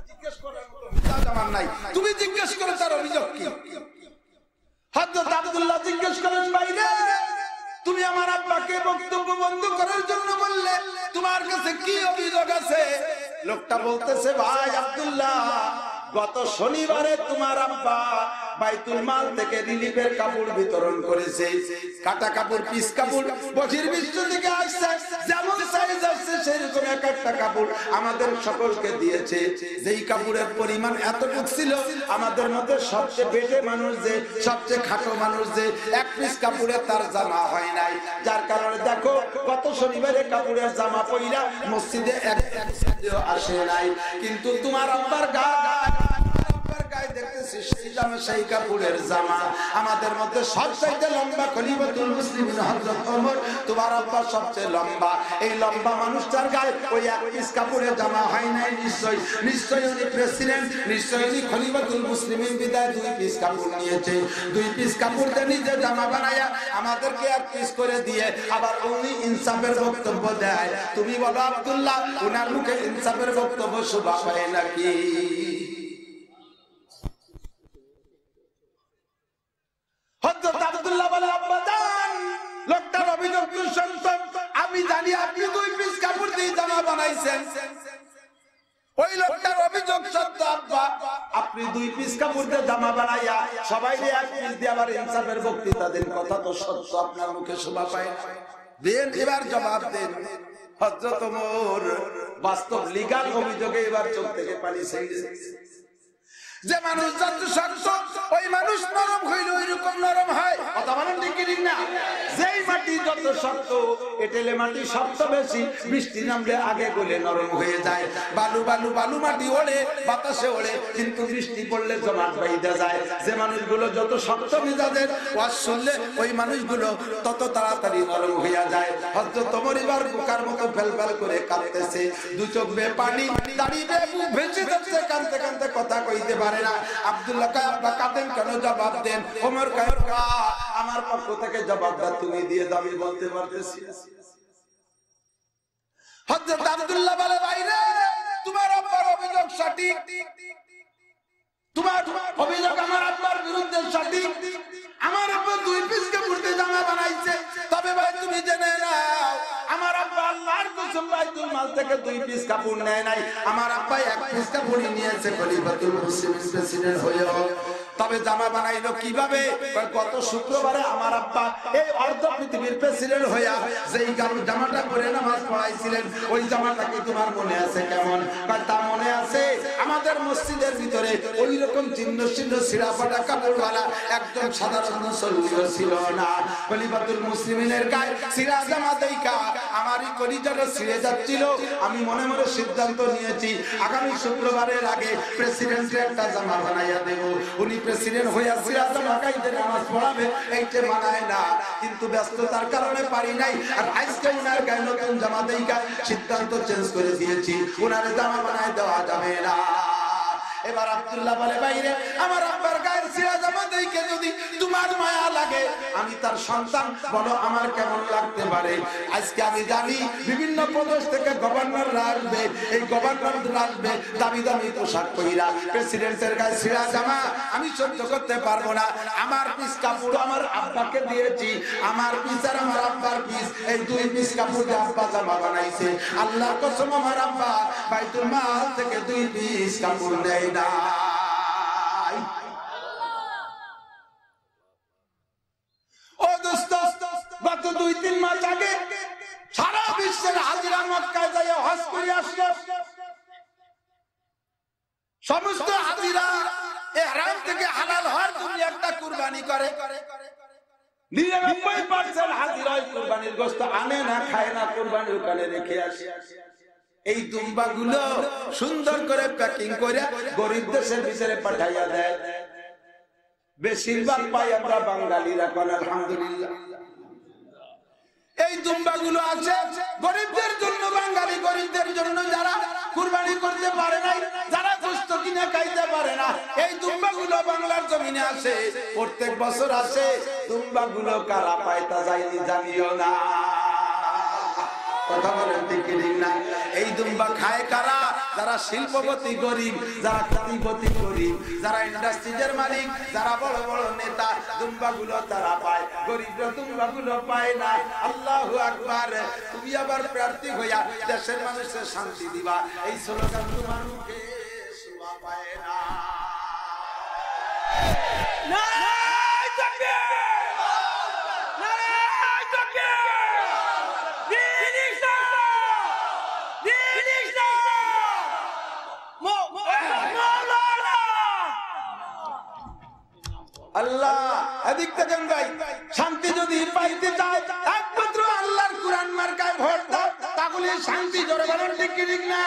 জিজ্ঞেস করার মতো মেজাজ আমার নাই। তুমি জিজ্ঞেস করে তার অভিযোগ কি? হযরত আব্দুল্লাহ জিজ্ঞেস করেন, ভাইরে তুমি আমার আব্বাকে বক্তব্য বন্ধ করার জন্য বললে, তোমার কাছে কি অভিযোগ আছে? লোকটা বলতেছে, ভাই আব্দুল্লাহ গত শনিবারে তোমার আব্বা বাইতুল মাল থেকে রিলিফের কাপড় বিতরণ করেছে। কাটা কাপড়, পিস কাপড় বহির্বিশ্ব থেকে আসছে, যেমন সাইজ আসছে সেরকম এক একটা কাপড় আমাদের সকলকে দিয়েছে। যেই কাপড়ের পরিমাণ এতটুকু ছিল, আমাদের মধ্যে সবচেয়ে বেটে মানুষ যে, সবচেয়ে খাটো মানুষ যে, এক পিস কাপড়ে তার জামা হয় নাই। যার কারণে দেখো গত শনিবারে কাপড়ের জামা পইরা মসজিদে এক আসে নাই। কিন্তু তোমার আব্বার গায়ে দেখতেছি সেই কাপড়ের জামা। আমাদের মধ্যে সবচাইতে লম্বা খলিফাতুল মুসলিমিন হযরত ওমর, তোমার আব্বা সবচেয়ে লম্বা। এই লম্বা মানুষটার গায়ে ওই এক পিস কাপড়ের জামা হয় নাই। নিশ্চয়ই উনি প্রেসিডেন্ট, নিশ্চয়ই উনি খলিফাতুল মুসলিমিন, বিদায় 2 পিস কাপড় নিয়েছে। 2 পিস কাপড় দিয়ে নিজে জামা বানায়া আমাদেরকে এক পিস করে দিয়ে আবার উনি ইনসাফের বক্তব্য দেয়। তুমি বলো আব্দুল্লাহ, উনার মুখে ইনসাফের বক্তব্য শোভা পায় নাকি? হযরত আব্দুল্লাহ বলে, আব্বাজান লোকটার অভিযোগ সত্য, আমি জানি আপনি 2 পিস কাপড় দিয়ে জামা বানাইছেন। ওই লোকটার অভিযোগ সত্য আব্বা, আপনি 2 পিস কাপড় দিয়ে জামা বানাইয়া সবাইকে এক পিস দিয়ে আবার ইনসাফের বক্তৃতা দেন, কথা তো সত্য, আপনার মুখে শোভা পায় না। দেন এবার জবাব দেন। হযরত ওমর বাস্তব লিগ্যাল অভিযোগে এবার চোখ থেকে পানি ছেড়ে যে মানুষ যত শক্ত ওই মানুষ নরম হইলে ওই রকম নরম হয়। কথা বলেন ঠিক না? যেই মাটি যত শক্ত, এঁটেলে মাটি শক্ত বেশি, বৃষ্টি নামলে আগে গলে নরম হয়ে যায়। বালু মাটি ওড়ে, বাতাসে ওড়ে, কিন্তু বৃষ্টি পড়লে জমাট বাইধা যায়। যে মানুষগুলো যত শক্ত মেজাজের, ওয়াজ শুনলে ওই মানুষগুলো তত তাড়াতাড়ি নরম হইয়া যায়। হযরত ওমর এবার বোকার মতো ফেলফেল করে কাঁদতেছে, 2 চোখ বেয়ে পানি, দাঁড়িয়ে বুক ভেসে যাচ্ছে, কাঁদতে কাঁদতে কথা কইতে পারে না। আব্দুল্লাহ কয়, আব্বা কাঁদেন কেন? জবাব দেন। ওমর কয়, আমার পক্ষ থেকে জবাবটা তুমি দিয়ে দাও, আমি বলতে পারতেছি। হযরত আব্দুল্লাহ বলে, ভাইরে তোমার আব্বার অভিযোগ সঠিক, তোমার অভিযোগ আমার আব্বার বিরুদ্ধে সঠিক। আমার আব্বা 2 পিস কাপড় দিয়ে জামা বানাইছে, তবে ভাই তুমি জেনে নাও আমার আব্বা আল্লাহর কসম বাইতুল মাল থেকে 2 পিস কাপড় নেয় নাই। আমার আব্বা 1 পিস কাপড় নিয়েছে খলিফাতুল মুসলিমিন প্রেসিডেন্ট হয়েও। তবে জামা বানাইলো কিভাবে? গত শুক্রবারে আমার আব্বা এই অর্ধ পৃথিবীর প্রেসিডেন্ট হইয়া যেই জামাটা পরে নামাজ পড়াইছিলেন, ওই জামাটা কি তোমার মনে আছে কেমন? তা মনে আছে। আমাদের মসজিদের ভিতরে ওই রকম চিহ্ন ছিঁড়া ফাটা কাপড়ওয়ালা একদম সাধারণ মুসল্লিও ছিল না। খলিফাতুল মুসলিমিনের গায়ে ছিঁড়া জামা দেইখা আমারই কলিজাটা ছিঁড়ে যাচ্ছিল। আমি মনে মনে সিদ্ধান্ত নিয়েছি, আগামী শুক্রবারের আগে প্রেসিডেন্টের একটা জামা বানাইয়া দেব। উনি প্রেসিডেন্ট হইয়া ছিঁড়া জামা গাইতে নামাজ পড়াবে, এইটা মানায় না। কিন্তু ব্যস্ততার কারণে পারি নাই। আর আজকে উনার গায়ে নতুন জামা দেইখা সিদ্ধান্ত চেঞ্জ করে দিয়েছি, উনার জামা বানায় দেওয়া যাবে না। এবার আব্দুল্লাহ বলে, বাইরে আমার আব্বার গায়ের ছিঁড়া জামা দেখে যদি তোমার মায়া লাগে, আমি তার সন্তান, বলো আমার কেমন লাগতে পারে? আজকে আমি জানি বিভিন্ন প্রদেশ থেকে গভর্নররা আসবে, এই গভর্নররা আসবে দামি দামি পোশাক পরিরা, প্রেসিডেন্টের গায়ে ছিঁড়া জামা আমি সহ্য করতে পারবো না। আমার পিস কাপড় আমার আব্বাকে দিয়েছি, আমার পিস আর আমার আব্বার পিস, এই দুই পিস কাপড় দিয়ে আব্বা জামা বানাইছে। আল্লাহর কসম আমার আব্বা বাইতুল মাল থেকে দুই পিস কাপড় দেয় না। ও দোস্ত, গত 2-3 মাস আগে সারা বিশ্বের হাজিরা মক্কায় যায় হজ করে আসলো। সমস্ত হাজিরা ইহরাম থেকে হালাল হওয়ার জন্য একটা কুরবানি করে। 99% হাজিরা কুরবানির গোশত আনে না, খায় না, কুরবানির ওখানে রেখে আসে। এই দুম্বাগুলো সুন্দর করে প্যাকিং করে গরিব দেশের ভিতরে পাঠাইয়া দেয়। বেশিরভাগ পাই আমরা বাঙালিরা, কোন আলহামদুলিল্লাহ। এই দুম্বাগুলো আছে গরিবদের জন্য, বাঙালি গরিবদের জন্য, যারা কুরবানি করতে পারে নাই, যারা গোশত কিনে খাইতে পারে না, এই দুম্বাগুলো বাংলার জমিনে আসে, প্রত্যেক বছর আসে। দুম্বাগুলো কারা পায় তা যায়নি জানিও না। কথা বলেন ঠিক না? এই দুম্বা খায় কারা? যারা শিল্পপতি গরিব, যারা কোটিপতি গরিব, যারা ইন্ডাস্ট্রিজের মালিক, যারা বড় বড় নেতা, দুম্বাগুলো তারা পায়, গরিবরা দুম্বাগুলো পায় না। আল্লাহু আকবার। তুমি আবার প্রার্থী হইয়া দেশের মানুষের শান্তি দিবা, এই স্লোগান তোমার মুখে শোভা পায় না। আল্লাহ এদিক থেকে ভাই শান্তি যদি পাইতে চাও, একমাত্র আল্লাহর কুরআন মার্কায় ভোট দাও, তাহলে শান্তি। জোরে বলেন ঠিক কি ঠিক না?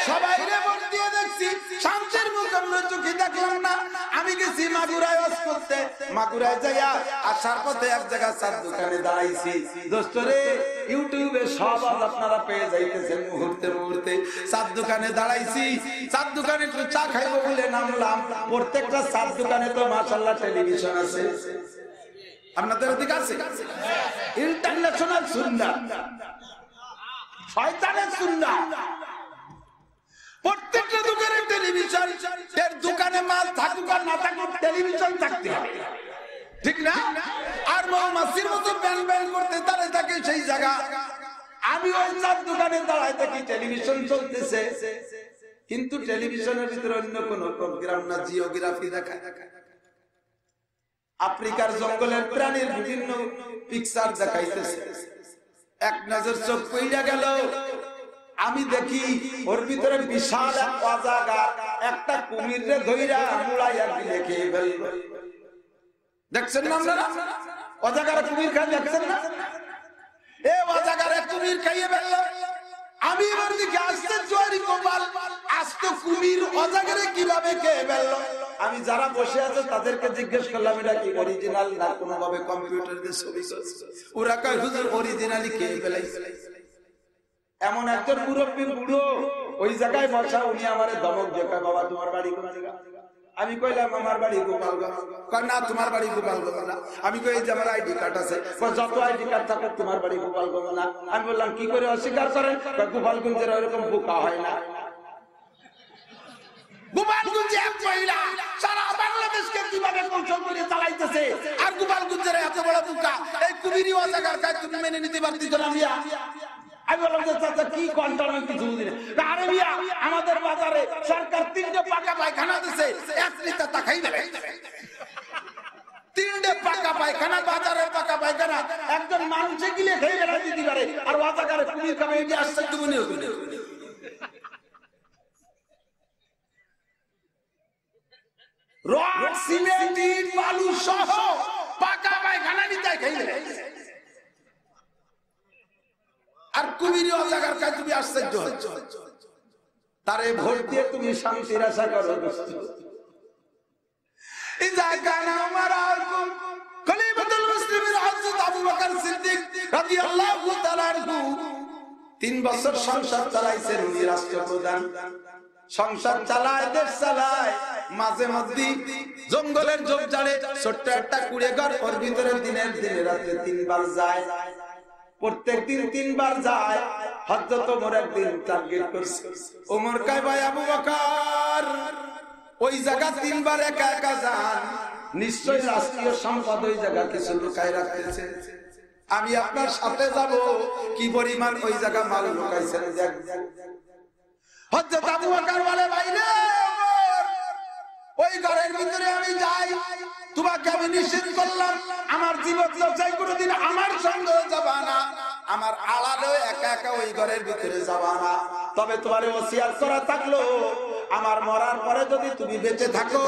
সবাই রে ভোট দিয়ে দেখছি, শান্তির মুখ আমরা চোখে দেখলাম না। আমি গেছি মাগুরায় ওয়াজ করতে, মাগুরায় যাইয়া আসার পথে এক জায়গা চার দোকানে দাঁড়াইছি। দোস্তরে ইউটিউবে সব আপনারা পেয়ে যাইতেছেন মুহূর্তে মুহূর্তে। চার দোকানে দাঁড়াইছি, চার দোকানে একটু চা খাইবো বলে নামলাম। প্রত্যেকটা চার দোকানে তো মাশাআল্লাহ টেলিভিশন আছে। আপনাদের ওদিকে আছে ইন্টারন্যাশনাল সুন্নাহ, শয়তানের সুন্নাহ। প্রত্যেকটা দোকানে টেলিভিশন, এর দোকানে মাল থাকুক আর না থাকুক টেলিভিশন থাকতে হবে, ঠিক না? আর মৌমাছির মতো ব্যান ব্যান করতে দাঁড়ায় থাকে সেই জায়গা। আমি ওই চার দোকানে দাঁড়ায় থাকি, টেলিভিশন চলতেছে, কিন্তু টেলিভিশনের ভিতরে অন্য কোন প্রোগ্রাম না, জিওগ্রাফি দেখায়, আফ্রিকার জঙ্গলের প্রাণীর বিভিন্ন পিকচার দেখাইতেছে। এক নজর চোখ পইড়া গেল, আমি দেখি ওর ভিতরে বিশাল এক অজাগার একটা কুমিরে ধইরা মুড়াইয়া গিলে খেয়ে ফেলল। দেখছেন না আপনারা? অজাগার কুমির খায়, দেখছেন না? এ অজাগার কুমির খাইয়ে ফেলল। আমি এবার দিকে আসতে জোয়ারি কপাল, আস্ত কুমির অজাগারে কিভাবে খেয়ে ফেলল। আমি যারা বসে আছে তাদেরকে জিজ্ঞেস করলাম এটা কি অরিজিনাল না কোনো ভাবে কম্পিউটার দিয়ে ছবি করছে? ওরা কয় হুজুর অরিজিনালি খেয়ে ফেলাইছে। এমন একজন মুরব্বী বুড়ো ওই জায়গায় বসা, উনি আমারে ধমক দিয়ে কয় বাবা তোমার বাড়ি কোন জায়গা? আমি কইলাম আমার বাড়ি গোপালগঞ্জ। কয় না তোমার বাড়ি গোপালগঞ্জ না। আমি কই এই যে আমার আইডি কার্ড আছে। কয় যত আইডি কার্ড থাকে তোমার বাড়ি গোপালগঞ্জ না। আমি বললাম কি করে অস্বীকার করেন? কয় গোপালগঞ্জের ওইরকম বোকা হয় না। গোপালগঞ্জে এক মহিলা সারা বাংলাদেশকে কিভাবে কৌশল করে চালাইতেছে, আর গোপালগঞ্জের এত বড় বোকা। এই কুমিরি অজাগার কাজ তুমি মেনে নিতে পারতিস না মিয়া? আমি বললাম যে চাচা কি কন্ট্রোল কিছু বুঝিনি। আরে মিয়া আমাদের বাজারে সরকার 3টে পাকা পায়খানা দিছে, 1 লিটার তা খাই দেবে। 3টে পাকা পায়খানা, বাজারের পাকা পায়খানা একজন মানুষে গিলে খেয়ে বেড়া দিতে পারে, আর অজাগারে কুমির খাবে। এই যে আসছে তুমি রড সিমেন্ট ইট বালু সহ পাকা পায়খানা নিতে খাইলে, আর কুমিরি অজাগার কাজ তুমি আশ্চর্য হচ্ছ। তারে ভোট দিয়ে তুমি শান্তির আশা করো। ইজা কানা উমর খলিফাতুল মুসলিমিন হযরত আবু বকর সিদ্দিক রাদিয়াল্লাহু তাআলা আনহু 3 বছর সংসার চালাইছেন। উনি রাষ্ট্রপ্রধান, সংসার চালায়, দেশ চালায়। মাঝে মধ্যে জঙ্গলের ঝোপঝাড়ে ছোট্ট একটা কুড়ে ঘর, ওর ভিতরে দিনের দিনে রাতে 3 বার যায়, প্রত্যেক দিন 3 বার যায়। হযরত ওমর একদিন টার্গেট করছে, ওমর কয় ভাই আবু বকর ওই জায়গা 3 বার একা একা যান, নিশ্চয়ই রাষ্ট্রীয় সম্পদ ওই জায়গা কিছু লুকায় রাখতেছে, আমি আপনার সাথে যাব, কি পরিমাণ ওই জায়গা মাল লুকাইছেন দেখ। হযরত আবু বকর বলে ভাই রে ওই ঘরের ভিতরে আমি যাই, তোমাকে আমি নিষেধ করলাম, আমার জীবন চাই কোনোদিন আমার সঙ্গে যাবা না, আমার আড়ালে একা একা ওই ঘরের ভিতরে যাবা না। তবে তোমার ওসিয়াত করা থাকলো আমার মরার পরে যদি তুমি বেঁচে থাকো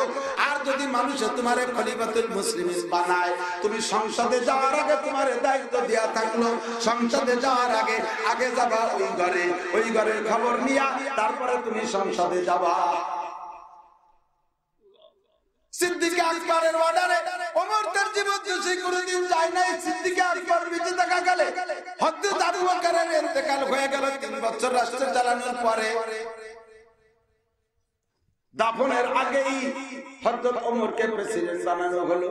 আর যদি মানুষ তোমারে খলিফাতুল মুসলিমিন বানায়, তুমি সংসদে যাওয়ার আগে তোমার দায়িত্ব দেয়া থাকলো, সংসদে যাওয়ার আগে আগে যাবা ওই ঘরে, ওই ঘরের খবর নিয়া তারপরে তুমি সংসদে যাবা। সিদ্দিক আকবরের অর্ডারে ওমর তার জীবন সে কোনদিন যায় নাই। সিদ্দিক আকবর বেঁচে থাকা কালে হযরত আবু বকরের ইন্তেকাল হয়ে গেল। 3 বছর রাষ্ট্র চালানোর পরে দাফনের আগেই হযরত ওমরকে প্রেসিডেন্ট বানানো হলো।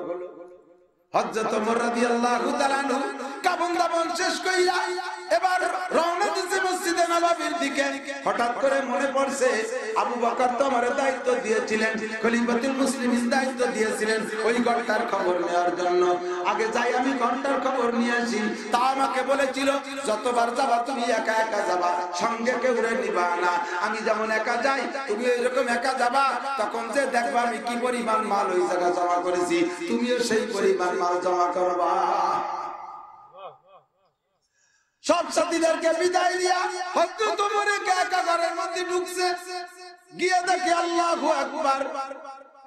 হযরত ওমর রাদিয়াল্লাহু তাআলা আনহু কাফন দাফন শেষ কইরা এবার রওনা দিতে মসজিদে নববীর দিকে। হঠাৎ করে মনে পড়ছে আবু বকর তো আমারে দায়িত্ব দিয়েছিলেন, খলিফাতুল মুসলিমিন দায়িত্ব দিয়েছিলেন ওই ঘরটার খবর নেওয়ার জন্য, আগে যাই আমি ঘরটার খবর নিয়ে আসি। তা আমাকে বলেছিল যতবার যাবা তুমি একা একা যাবা, সঙ্গে কেউ নিবা না, আমি যেমন একা যাই তুমি এরকম একা যাবা, তখন যে দেখবা আমি কি পরিমাণ মাল ওই জায়গা জমা করেছি, তুমিও সেই পরিমাণ মাল জমা করবা। সব সাথীদেরকে বিদায় দিয়া হযরত ওমর একা ঘরের মধ্যে ঢুকছে, গিয়ে দেখে আল্লাহু আকবার,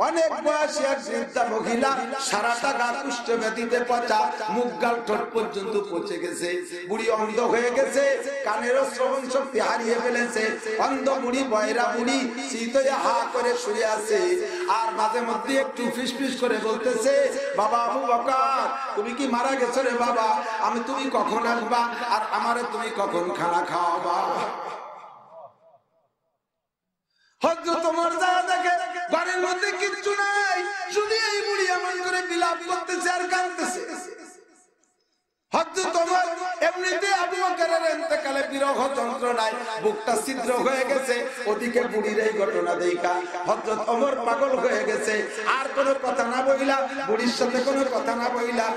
অনেক বয়সী এক বৃদ্ধা মহিলা, সারাটা গা কুষ্ঠ ব্যাধিতে পচা, মুখ গাল ঠোঁট পর্যন্ত পচে গেছে, বুড়ি অন্ধ হয়ে গেছে, কানেরও শ্রবণ শক্তি হারিয়ে ফেলেছে, অন্ধ বুড়ি বয়রা বুড়ি শীতে হা করে শুয়ে আছে, আর মাঝে মধ্যে একটু ফিসফিস করে বলতেছে বাবা আবু বকর তুমি কি মারা গেছো রে বাবা, আমি তুমি কখন আসবা আর আমারে তুমি কখন খানা খাওয়াবা। হযরত ওমর যা দেখে ঘরের মধ্যে কিচ্ছু নাই, শুধু এই বুড়ি এমন করে বিলাপ করতেছে আর কাঁদতেছে। হযরত ওমর এমনিতে আবু বকরের ইন্তেকালে বিরহ যন্ত্রণায় বুকটা ছিদ্র হয়ে গেছে, ওদিকে বুড়ির এই ঘটনা দেখা হযরত ওমর পাগল হয়ে গেছে, আর কোনো কথা না বইলা, বুড়ির সাথে কোনো কথা না বইলা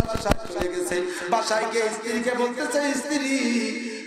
বাসায় চলে গেছে। বাসায় গিয়ে স্ত্রীকে বলতেছে স্ত্রী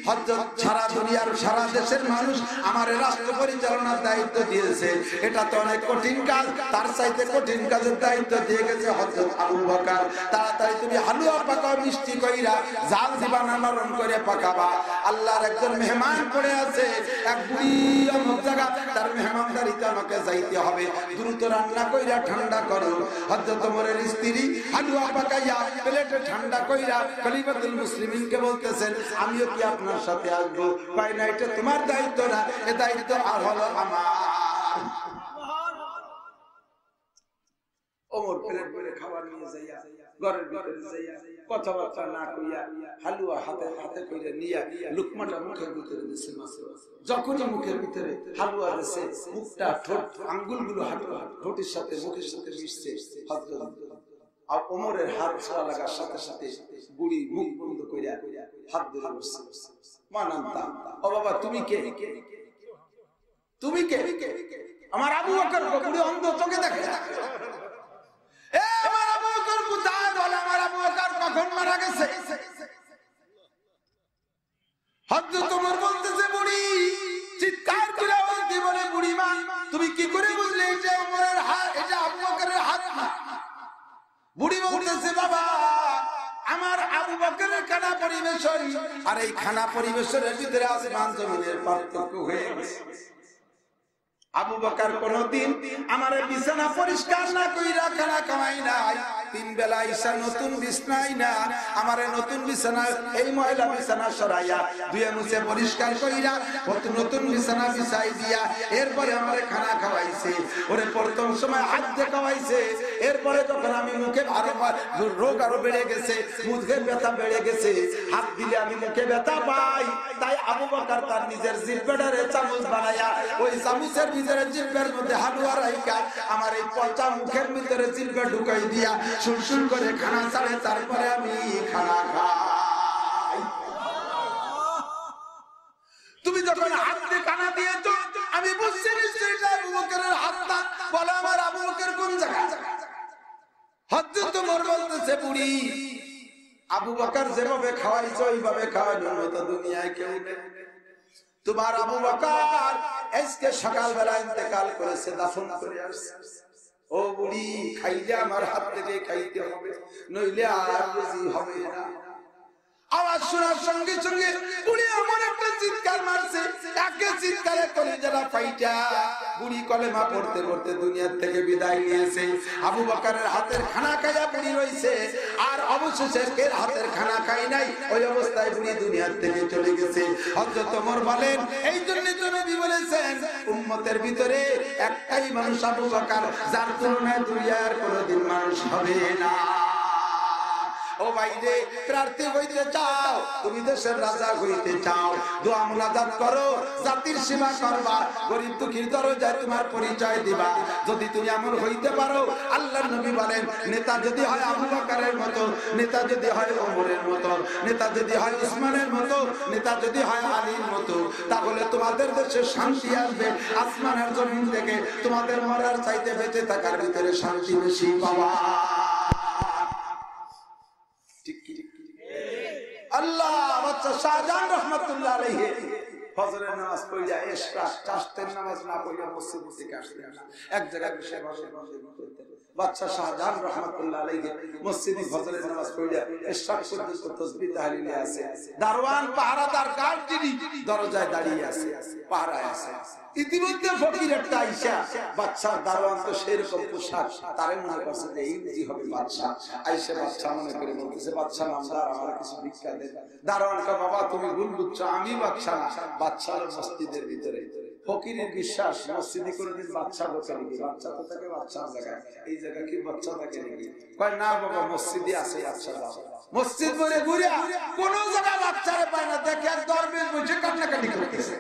হযরত সারা দুনিয়ার সারা দেশের মানুষ আমার রাষ্ট্র পরিচালনার দায়িত্ব দিয়েছে, এটা তো অনেক কঠিন কাজ, তার চাইতে কঠিন কাজের দায়িত্ব দিয়ে গেছে হযরত আবু বকর, তাড়াতাড়ি তুমি হালুয়া পাকাও মিষ্টি কইরা জাল দিবা না নরম করে পাকাবা, আল্লাহর একজন মেহমান পড়ে আছে, এক বুড়ি অমুক জায়গা, তার মেহমানদারিতে আমাকে যাইতে হবে, দ্রুত রান্না কইরা ঠান্ডা করো। হযরত ওমরের স্ত্রী হালুয়া পাকাইয়া প্লেটে ঠান্ডা কইরা খলিফাতুল মুসলিমিনকে বলতেছেন আমিও কি আপনার সাথে আসবো? পাই না, এটা তোমার দায়িত্ব না, এ দায়িত্ব আর হলো আমার। ওমর প্লেট ভরে খাবার নিয়ে যাইয়া ঘরের ভিতরে যাইয়া কথাবার্তা না কইয়া হালুয়া হাতে হাতে কইরা নিয়া লুকমাটা মুখের ভিতরে দিছে। যখনই মুখের ভিতরে হালুয়া দিছে, মুখটা ঠোঁট আঙ্গুলগুলো ঠোঁটের সাথে মুখের সাথে মিশছে। হযরত আর ওমরের হাত ছাড়া লাগার সাথে সাথে বুড়ি মুখ বন্ধ কইরা হাত ধরে বসছে। মানান্তা ও বাবা তুমি কে, তুমি কে? আমার আবু বকর বুড়ি অন্ধ চোখে দেখে, এ আমার আবু বকর কোথায়? বলে আমার আবু বকর কখন মারা গেছে। হযরত ওমর বলতেছে বুড়ি চিৎকার করে বলতে বলে বুড়ি মা তুমি কি করে বুঝলে এটা ওমরের হাত, এটা আবু বকরের হাত না? বুড়ি বলতেছে বাবা আমার আবু বকরের খানা পরিবেশন আর এই খানা পরিবেশনের ভিতরে আসমান জমিনের পার্থক্য হয়ে গেছে। আবু বকর কোনদিন আমার বিছানা পরিষ্কার না কইরা খানা কামাই নাই, তিন বেলা ঈশা নতুন বিছনাই না আমারে নতুন বিছানা এই ময়লা বিছানা সরাইয়া ধুয়ে মুছে পরিষ্কার কইরা নতুন বিছানা বিছাই দিয়া এরপরে আমারে খানা খাওয়াইছে। ওরে প্রথম সময় হাত দিয়ে খাওয়াইছে, এরপরে যখন আমি মুখে রোগ আরো বেড়ে গেছে, মুখের ব্যথা বেড়ে গেছে, হাত দিলে আমি মুখে ব্যথা পাই, তাই আবু বকর তার নিজের জিহ্বাটারে চামচ বানায়া ওই চামচের ভিতরে জিহ্বার মধ্যে হালুয়া রাইখা আমার এই পচা মুখের ভিতরে জিহ্বা ঢুকাই দিয়া সুরসুর করে খানা ছাড়ে, তারপরে আমি খানা খাই। তুমি যখন হাত দিয়ে খানা দিয়েছো আমি বুঝছি নিশ্চয়ই আবু বকরের হাতটা। বলে আমার আবু বকর কোন জায়গায়? হযরত ওমর বলতেছে বুড়ি আবু বকর যেভাবে খাওয়াইছো ওইভাবে খাওয়ানোর মতো দুনিয়ায় কেউ নেই। তোমার আবু বকর আজকে সকালবেলা ইন্তেকাল করেছে, দাফন করে আসছে। ও বুড়ি খাইলে আমার হাত থেকে খাইতে হবে, নইলে আর রাজি হবে না। আওয়াজ শোনার সঙ্গে সঙ্গে বুড়ি এমন একটা চিৎকার মারছে, একে চিৎকারে কলিজাটা ফাইটা বুড়ি কলেমা পড়তে পড়তে দুনিয়ার থেকে বিদায় নিয়েছে। আবু বকরের হাতের খানা খাইয়া বুড়ি রইছে, আর অবশেষে এর হাতের খানা খাই নাই, ওই অবস্থায় বুড়ি দুনিয়ার থেকে চলে গেছে। হযরত ওমর বলেন এই জন্য তো নবী বলেছেন উম্মতের ভিতরে একটাই মানুষ আবু বকর, যার তুলনায় দুনিয়ার কোনোদিন মানুষ হবে না। ও ভাইরে, প্রার্থী হইতে চাও, তুমি দেশের রাজা হইতে চাও, দোয়া মুনাজাত করো, জাতির সেবা করবা, গরিব দুঃখীর দরজায় তোমার পরিচয় দিবা। যদি তুমি এমন হইতে পারো, আল্লাহর নবী বলেন নেতা যদি হয় আবু বকরের মতো, নেতা যদি হয় ওমরের মতো, নেতা যদি হয় উসমানের মতো, নেতা যদি হয় আলীর মতো, তাহলে তোমাদের দেশে শান্তি আসবে। আসমানের জমিন থেকে তোমাদের মরার চাইতে বেঁচে থাকার ভিতরে শান্তি বেশি পাবা। আল্লাহ বাচ্চা শাহজাহান রাহমাতুল্লাহ আলাইহি ফজরের নামাজ পড়িয়া ইশরাক চাশতের নামাজ না পড়িয়া মসজিদ থেকে আসলেন না, এক জায়গায় বসে বাচ্চা শাহজাহান রাহমাতুল্লাহ আলাইহি মসজিদে ফজরের নামাজ পড়িয়া ইশরাক পর্যন্ত তাসবিহ তাহলিলে আছে। দারওয়ান পাহারাদার গার্ড যিনি দরজায় দাঁড়িয়ে আছে, পাহারায় আছে। ইতিমধ্যে ফকির একটা আইসা, বাদশার দারওয়ান তো সেরকম পোশাক, তারে মনে করছে যে এই বুঝি হবে বাদশা। আইসা বাদশা মনে করে বলতেছে বাদশা নামদার আমার কিছু ভিক্ষা দেন। দারওয়ান কা বাবা তুমি ভুল বুঝছো, আমি বাদশা না, বাদশা হলো মসজিদের ভিতরে। ফকিরের বিশ্বাস মসজিদে কোনোদিন বাদশা বসে নাকি, বাচ্চা তো থাকে বাদশার জায়গায়, এই জায়গায় কি বাচ্চা থাকে নাকি? কয় না বাবা মসজিদে আছে বাদশা। মসজিদ বলে ঘুরে কোন জায়গায় বাচ্চারে পায় না, দেখে এক দরবেশ বসে কান্নাকাটি করতেছে।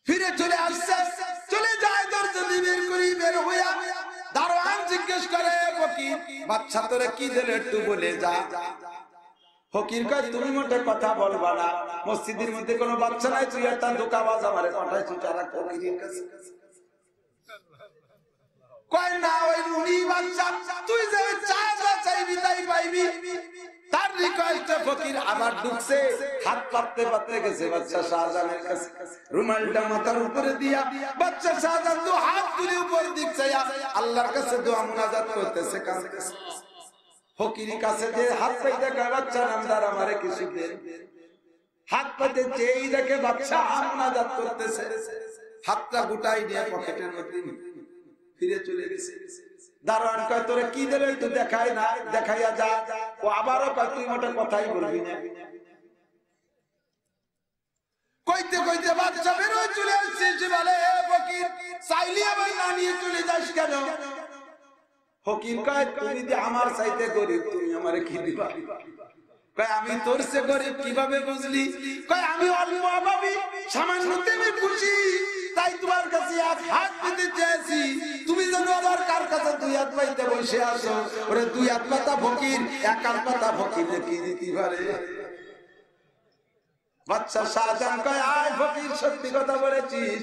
ফিরে চলে আসছে, চলে যায় দরজা বের করি, বের হইয়া দারোয়ান জিজ্ঞেস করে ফকির বাচ্চা তোরে কি দিলে একটু বলে যা। ফকির কয় তুমি মোটে কথা বলবা না, মসজিদের মধ্যে কোনো বাচ্চা নাই, তুই একটা ধোঁকাবাজ আমারে পাঠাইছিস তারা ফকিরের কাছে। কয় না ওই রুনি বাচ্চা, তুই যে চাইবি তাই পাইবি। তার রিকোয়েস্টে ফকির আবার ঢুকছে, হাত পাততে পাততে গেছে বাচ্চা শাহজাহানের কাছে, রুমালটা মাথার উপরে দিয়া বাচ্চা শাহজাহান তো হাত তুলে উপর দিক চাইয়া আল্লাহর কাছে দোয়া মুনাজাত করতেছে, কাঁদতেছে। ফকিরের কাছে যে হাত পাইতে কয় বাচ্চা নামদার আমারে কিছু দেন। হাত পাইতে যেই দেখে বাচ্চা মুনাজাত করতেছে, হাতটা গুটাই নিয়ে পকেটের মধ্যে ফিরে চলে গেছে। দারোয়ান কয় তোরে কি দিলে একটু দেখাই না, দেখাইয়া যা। ও আবারও কয় তুই মোটে কথাই বলবি না। কইতে কইতে বাচ্চা বেরোয় চলে আসছে, সে বলে ফকির চাইলে আবার না নিয়ে চলে যাস কেন? ফকির কয় তুমি যে আমার চাইতে গরিব, তুমি আমারে কি দিবা? কয় আমি তোর সে গরিব কিভাবে বুঝলি? কয় আমি অল্প অভাবী, সামান্য তেমনি খুশি, তাই তোমার কাছে এক হাত দিতে চেয়েছি। তুমি যেন আবার কার কাছে দুই হাত পাইতে বসে আসো। ওরে দুই হাত পাতা ফকির, এক হাত পাতা ফকির কি দিতে পারে? বাচ্চা শাহজাহান কয় আয় ফকির সত্যি কথা বলেছিস,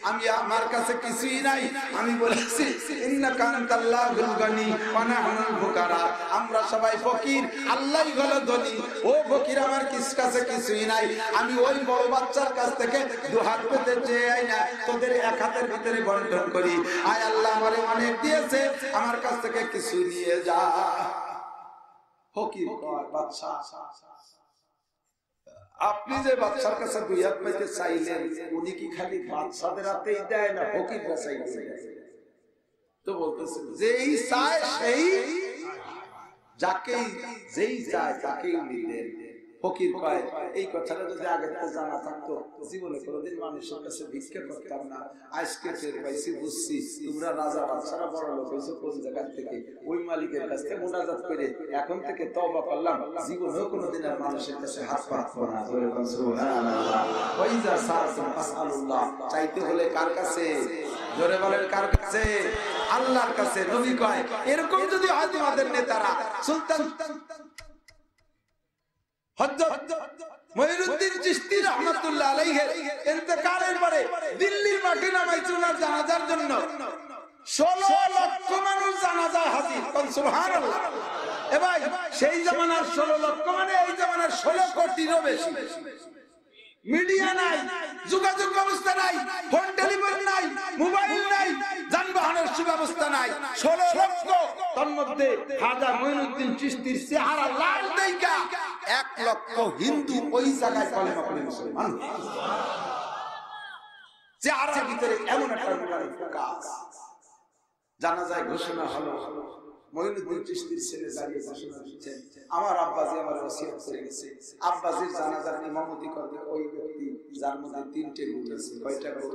আমি আমার কাছে কিছুই নাই। আমি বলেছি ইন্নাকা আনতাল্লাহুল গনি ওয়া নাহনুল ফুকারা, আমরা সবাই ফকির, আল্লাহই হলো ধনী। ও ফকির আমার কাছে কিছুই নাই, আমি ওই বড় বাচ্চার কাছ থেকে দু হাত পেতে চেয়ে না, তোদের এক হাতের ভিতরে বন্টন করি। আয় আল্লাহ আমারে অনেক দিয়েছে, আমার কাছ থেকে কিছু নিয়ে যা। ফকির কয় বাচ্চা আপনি যে বাচ্চার কাছে দুই হাত পাইতে চাইলেন, উনি কি খালি বাচ্চাদের হাতেই দেয় না ফকিররা চাইছে? তো তো বলতেছে যেই চায় সেই, যাকেই যেই চায় তাকেই নিলেন। ফকির কয় এই কথাটা যদি আগে জানা থাকতো জীবনে কোনোদিন মানুষের কাছে ভিক্ষা করতাম না। আজকে টের পাইছি, বুঝছি তোমরা রাজা বাদশারা বড় লোক হয়েছো কোন জায়গা থেকে, ওই মালিকের কাছ থেকে মোনাজাত করে এখন থেকে তওবা করলাম, জীবনেও কোনোদিন আর মানুষের কাছে হাত পাতবো না। সুবহানাল্লাহ। ওই যা সাআতুন ফাসআলুল্লাহ, চাইতে হলে কার কাছে? জোরে বলেন কার কাছে? আল্লাহর কাছে। নবী কয় এরকম যদি হয় তোমাদের নেতারা, সুলতান হযরত মুঈনুদ্দিন চিশতি রাহমাতুল্লাহ আলাইহি ইন্তেকালের পরে দিল্লির মাঠে নামাইছে ওনার জানাজার জন্য 16 লক্ষ মানুষ জানাজায় হাজির। সুবহানাল্লাহ। এ ভাই সেই জামানার 16 লক্ষ মানে এই জামানার 16 কোটিরও বেশি। মিডিয়া নাই, যোগাযোগ ব্যবস্থা নাই, ফোন টেলিফোন নাই, মোবাইল নাই, যানবাহনের সুব্যবস্থা নাই। 16 লক্ষ, তার মধ্যে খাজা মুঈনুদ্দিন চিশতির চেহারা লাল দেইকা 1 লক্ষ হিন্দু ওই জায়গায় কলেমা পড়ে মুসলমান। চেহারার ভিতরে এমন একটা নুরানি প্রকাশ। জানাজায় ঘোষণা হলো, মুঈনুদ্দিন চিশতির ছেলে দাঁড়িয়ে ঘোষণা দিচ্ছেন, আমার আব্বাজি আমার ওসিয়ত করে গেছে, আব্বাজির জানাজার ইমামতি করবে ওই ব্যক্তি যার মধ্যে 3টে গুণ আছে। কয়টা গুণ?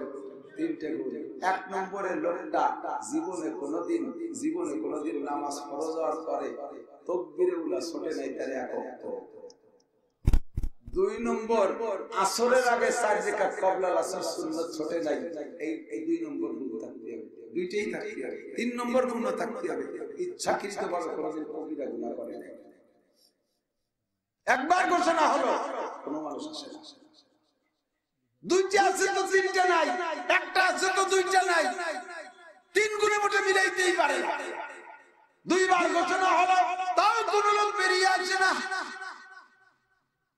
3টে গুণ। 1 নম্বরের লোকটা জীবনে কোনোদিন নামাজ ফরজ হওয়ার পরে তাকবীরে উলা ছোটে নাই, তার এক ওয়াক্ত। 2 নম্বর আসরের আগে 4 রাকাত ক্বাবলা আসর সুন্নাত ছোটে নাই। এই 2 নম্বর গুণ থাকতে হবে, দুইটাই থাকতে হবে। 3 নম্বর গুণ থাকতে হবে ইচ্ছাকৃত বড় কোনদিন কবিরা গুনাহ করে না। একবার ঘোষণা হলো, কোন মানুষ আসে না। 2টা আছে তো 3টা নাই, একটা আছে তো 2টা নাই, 3 গুণে মোটে মিলাইতেই পারে না। 2 বার ঘোষণা হলো, তাও কোন লোক বেরিয়ে আসে না।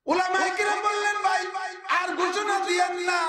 উলামায়ে কিরাম বললেন ভাই আর ঘোষণা দিয়েন না,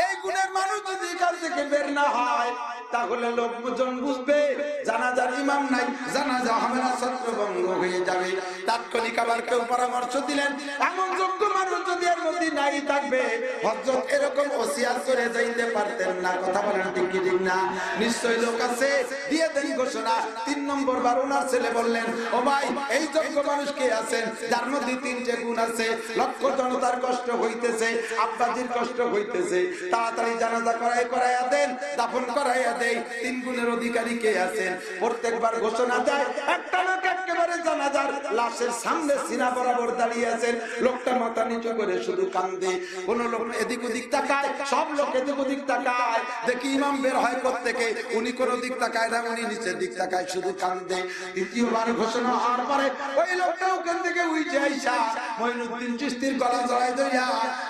এই গুণের মানুষ যদি এখান থেকে বের না হয় তাহলে লোকজন বুঝবে জানাজার ইমাম নাই, জানাজা হবে না, ছত্রভঙ্গ হয়ে যাবে। তাৎক্ষণিক আবার কেউ পরামর্শ দিলেন, এমন যোগ্য মানুষ যদি এর মধ্যে নাই থাকবে হযরত এরকম ওসিয়াত করে যাইতে পারতেন না। কথা বলেন ঠিক কি ঠিক না? নিশ্চয় লোক আছে, দিয়ে দেন ঘোষণা। 3 নম্বর বার ওনার ছেলে বললেন, ও ভাই এই যোগ্য মানুষ কে আছেন যার মধ্যে 3টে গুণ আছে? লক্ষ জনতার কষ্ট হইতেছে, আব্বাজির কষ্ট হইতেছে, তাড়াতাড়ি জানাজা করাইয়া দেন, দাফন করাইয়া দেই। 3 গুণের অধিকারী কে আছেন? প্রত্যেকবার ঘোষণা দেয়, একটা লোক একেবারে জানাজার লাশের সামনে সিনা বরাবর দাঁড়িয়ে আছেন। লোকটা মাথা নিচু করে শুধু কান্দে, কোন লোক এদিক ওদিক তাকায়, সব লোক এদিক ওদিক তাকায়। দেখি ইমাম বের হয় প্রত্যেকে, উনি কোন দিক তাকায় না, উনি নিচের দিক তাকায়, শুধু কান্দে। 3য়বার ঘোষণা হওয়ার পরে ওই লোকটা ওখান থেকে উঠে আইসা মুঈনুদ্দিন চিশতির গলা জড়াই ধরিয়া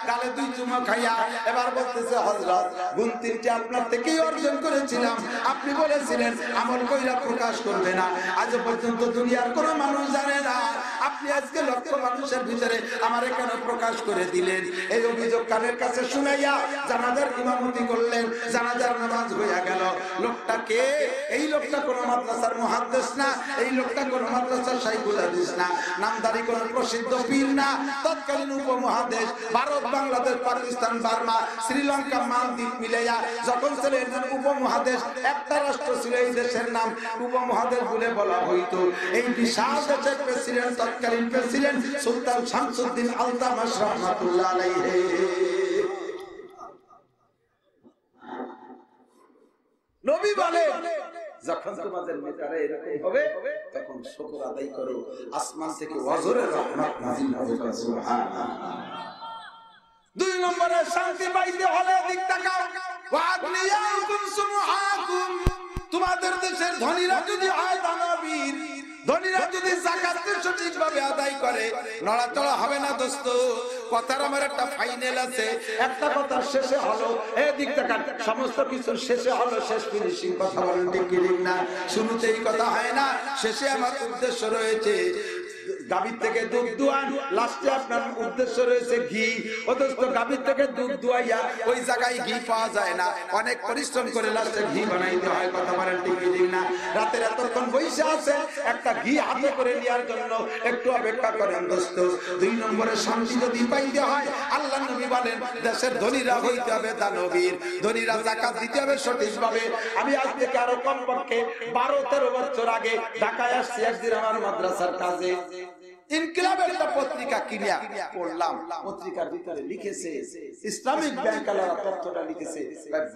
গালে 2 চুমো খাইয়া এবার বলতেছে, হযরত গুণ 3টে আপনার থেকেই অর্জন করেছিলাম, আপনি বলেছিলেন আমল কইরা প্রকাশ করবে না, আজ পর্যন্ত দুনিয়ার কোন মানুষ জানে না, আপনি আজকে লক্ষ মানুষের ভিতরে আমারে কেন প্রকাশ করে দিলেন? এই অভিযোগ কানের কাছে শুনাইয়া জানাজার ইমামতি করলেন। জানাজার নামাজ হইয়া গেল। লোকটা কে? এই লোকটা কোন মাদ্রাসার মুহাদ্দিস না, এই লোকটা কোন মাদ্রাসার শাইখুল হাদিস না, নামদারি কোন প্রসিদ্ধ পীর না। তৎকালীন উপমহাদেশ ভারত, বাংলাদেশ, পাকিস্তান, বার্মা, শ্রীলঙ্কা, মালদ্বীপ মিলাইয়া যখন ছিলেন উপমহাদেশ, একটা রাষ্ট্র ছিল, এই দেশের নাম উপমহাদেশ বলে বলা হইতো। এই বিশাল দেশের প্রেসিডেন্ট, তৎকালীন প্রেসিডেন্ট সুলতান শামসুদ্দিন আলতামাশ রাহমাতুল্লাহ আলাইহি। নবী বলে, যখন তোমাদের নেতারা এরকম হবে তখন শুকর আদায় করো, আসমান থেকে ওয়াজরের রহমত নাযিল হবে। সুবহানাল্লাহ। 2 নম্বরে শান্তি পাইতে হলে দিক তাকাও, ওয়াগনিয়াকুম সুমহাকুম, তোমাদের দেশের ধনীরা যদি হয় দানবীর, ধনীরা যদি যাকাত সঠিকভাবে আদায় করে, নড়াচড়া হবে না দোস্ত। কথার আমার একটা ফাইনাল আছে, একটা কথা শেষে হলো, এদিক তাকান, সমস্ত কিছু শেষে হলো, শেষ ফিনিশিং। কথা বলেন ঠিক কি ঠিক না? শুরুতেই কথা হয় না, শেষে আমার উদ্দেশ্য রয়েছে। গাভীর থেকে দুধ দুয়ান, লাস্টে আপনার উদ্দেশ্য রয়েছে ঘি, অথচ গাভীর থেকে দুধ দুয়াইয়া ওই জায়গায় ঘি পাওয়া যায় না, অনেক পরিশ্রম করে লাস্টে ঘি বানাইতে হয়। কথা বলেন ঠিক না? রাতের এতক্ষণ বসে আছে একটা ঘি হাতে করে নেওয়ার জন্য, একটু অপেক্ষা করেন দোস্ত। 2 নম্বরে শান্তি যদি পাইতে হয়, আল্লাহ নবী বলেন দেশের ধনীরা হইতে হবে দানবীর, ধনীরা যাকাত দিতে হবে সঠিকভাবে। আমি আজ থেকে আরো কমপক্ষে 12-13 বছর আগে ঢাকায় আসছি একদিন আমার মাদ্রাসার কাজে। ইনকিলাবের একটা পত্রিকা কিনিয়া পড়লাম, পত্রিকার ভিতরে লিখেছে, ইসলামিক ব্যাংকালারা তথ্যটা লিখেছে,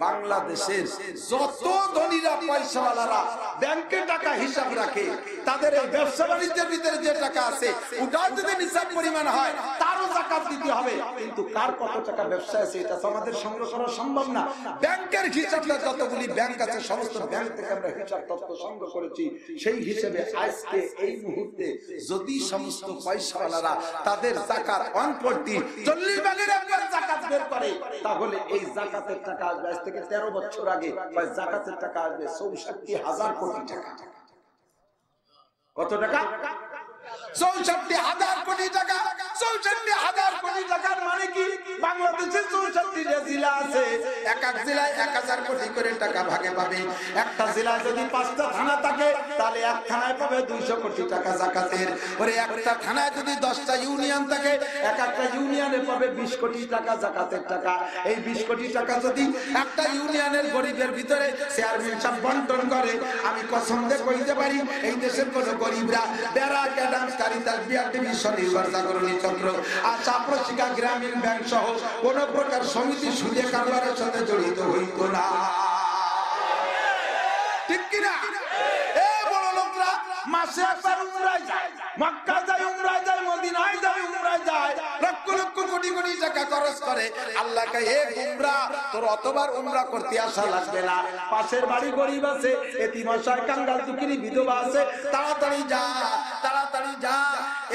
বাংলাদেশের যত ধনীরা পয়সাওয়ালারা ব্যাংকে টাকা হিসাব রাখে, তাদের এই ব্যবসা বাণিজ্যের ভিতরে যে টাকা আছে ওটা যদি নিসাব পরিমাণ হয় তারও যাকাত দিতে হবে। কিন্তু কার কত টাকা ব্যবসা আছে এটা আমাদের সংগ্রহ করা সম্ভব না। ব্যাংকের হিসাবটা যতগুলি ব্যাংক আছে সমস্ত ব্যাংক থেকে আমরা হিসাব তথ্য সংগ্রহ করেছি। সেই হিসেবে আজকে এই মুহূর্তে যদি সমস্ত পয়সাওয়ালারা তাদের যাকাত অনপড়তি 40 ভাগের একবার যাকাত বের করে, তাহলে এই যাকাতের টাকা আসবে আজ থেকে 13 বছর আগে যাকাতের টাকা আসবে 64,000 কোটি টাকা। কত টাকা? 64,000 কোটি টাকা। 64,000 কোটি টাকার মানে কি? বাংলাদেশে 64টা জেলা আছে, এক এক জেলায় 1000 কোটি করে টাকা ভাগে পাবে। একটা জেলায় যদি 5টা থানা থাকে তাহলে এক থানায় পাবে 200 কোটি টাকা যাকাতের। ওরে একটা থানায় যদি 10টা ইউনিয়ন থাকে, এক একটা ইউনিয়নে পাবে 20 কোটি টাকা যাকাতের টাকা। এই 20 কোটি টাকা যদি একটা ইউনিয়নের গরিবের ভিতরে চেয়ারম্যান সাহেব বন্টন করে, আমি কসম দিয়ে কইতে পারি এই দেশের কোন গরিবরা বেড়া ক্যাডামস কারিতাস বিআরটিভি স্বনির্ভর জাগরণী চক্র আর চাপরশিকা গ্রামীণ ব্যাংক সহ কোন প্রকার সমিতি সুদে কারবারের সাথে জড়িত হইত না। ঠিক কিনা? এই বড় লোকরা মাসে একবার উমরায় যায়, মক্কা যায় উমরায় যায়, মদিনায় যায় উমরায় যায়, লক্ষ লক্ষ কোটি কোটি টাকা খরচ করে। আল্লাহকে হে উমরা, তোর অতবার উমরা করতে আসা লাগবে না। পাশের বাড়ি গরিব আছে, এতিম অসহায় কাঙ্গাল দুঃখিনী বিধবা আছে, তাড়াতাড়ি যা, তাড়াতাড়ি যা।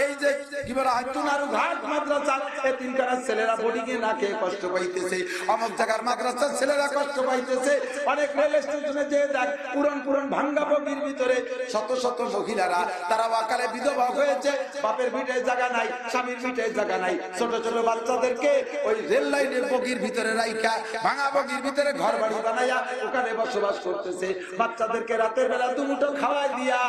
এই যে কি বলা হয় টুনারু ঘাট মাদ্রাসা, এতিমখানার ছেলেরা বোর্ডিংয়ে না খেয়ে কষ্ট পাইতেছে, অমুক জায়গার মাদ্রাসার ছেলেরা কষ্ট পাইতেছে। অনেক রেল স্টেশনে যে দেখ পুরন ভাঙ্গা বগির ভিতরে শত শত মহিলারা তারা অকালে বিধবা হয়েছে, বাপের ভিটে জায়গা নাই, স্বামীর ভিটে জায়গা নাই, ছোট ছোট বাচ্চাদেরকে ওই রেল লাইনের বগির ভিতরে রাইখা ভাঙা বগির ভিতরে ঘর বাড়ি বানাইয়া ওখানে বসবাস করতেছে। বাচ্চাদেরকে রাতের বেলা দুমুঠো খাওয়াই দিয়া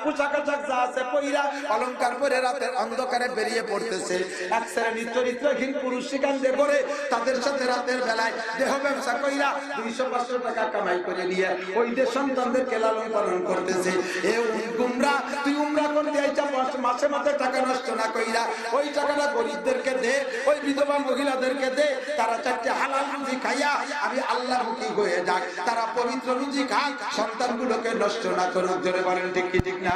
পোশাক আশাক যা আছে পইরা অলংকার পরে রাতের অন্ধকারে বেরিয়ে পড়তেছে। এক শ্রেণীর চরিত্রহীন পুরুষ সেখানে করে তাদের সাথে রাতের বেলায় দেহ ব্যবসা কইরা 200-500 টাকা কামাই করে নিয়ে ওই যে সন্তানদেরকে লালন পালন করতেছে। এ গুমরা, তুই উমরা করতে আইছা মাসে মাসে টাকা নষ্ট না কইরা ওই টাকাটা গরিবদেরকে দে, ওই বিধবা মহিলাদেরকে দে, তারা 4টা হালাল রুজি খাইয়া আমি আল্লাহর মুখী হয়ে যাক, তারা পবিত্র রুজি খাক, সন্তানগুলোকে নষ্ট না করুক। জোরে বলেন ঠিক কি ঠিক না?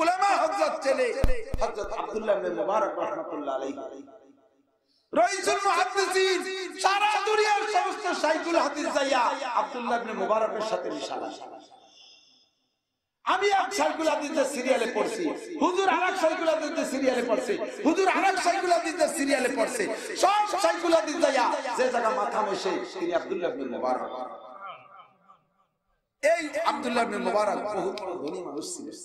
উলামা হযরত ছেলে হযরত আব্দুল্লাহ ইবনে মুবারক রাহমাতুল্লাহ আলাইহি রাইসুল মুহাদ্দিসিন, সারা দুনিয়ার সমস্ত শাইখুল হাদিস যাইয়া আব্দুল্লাহ ইবনে মুবারকের সাথে মিশালা। আমি এক শাইখুল হাদিসের সিরিয়ালে পড়ছি, হুজুর আরেক শাইখুল হাদিসের সিরিয়ালে পড়ছে, হুজুর আরেক শাইখুল হাদিসের সিরিয়ালে পড়ছে। সব শাইখুল হাদিস যাইয়া যে জায়গা মাথা বসে তিনি আব্দুল্লাহ ইবনে মুবারক। এই আব্দুল্লাহ ইবনে মুবারক বহুত ধনী মানুষ ছিলেন।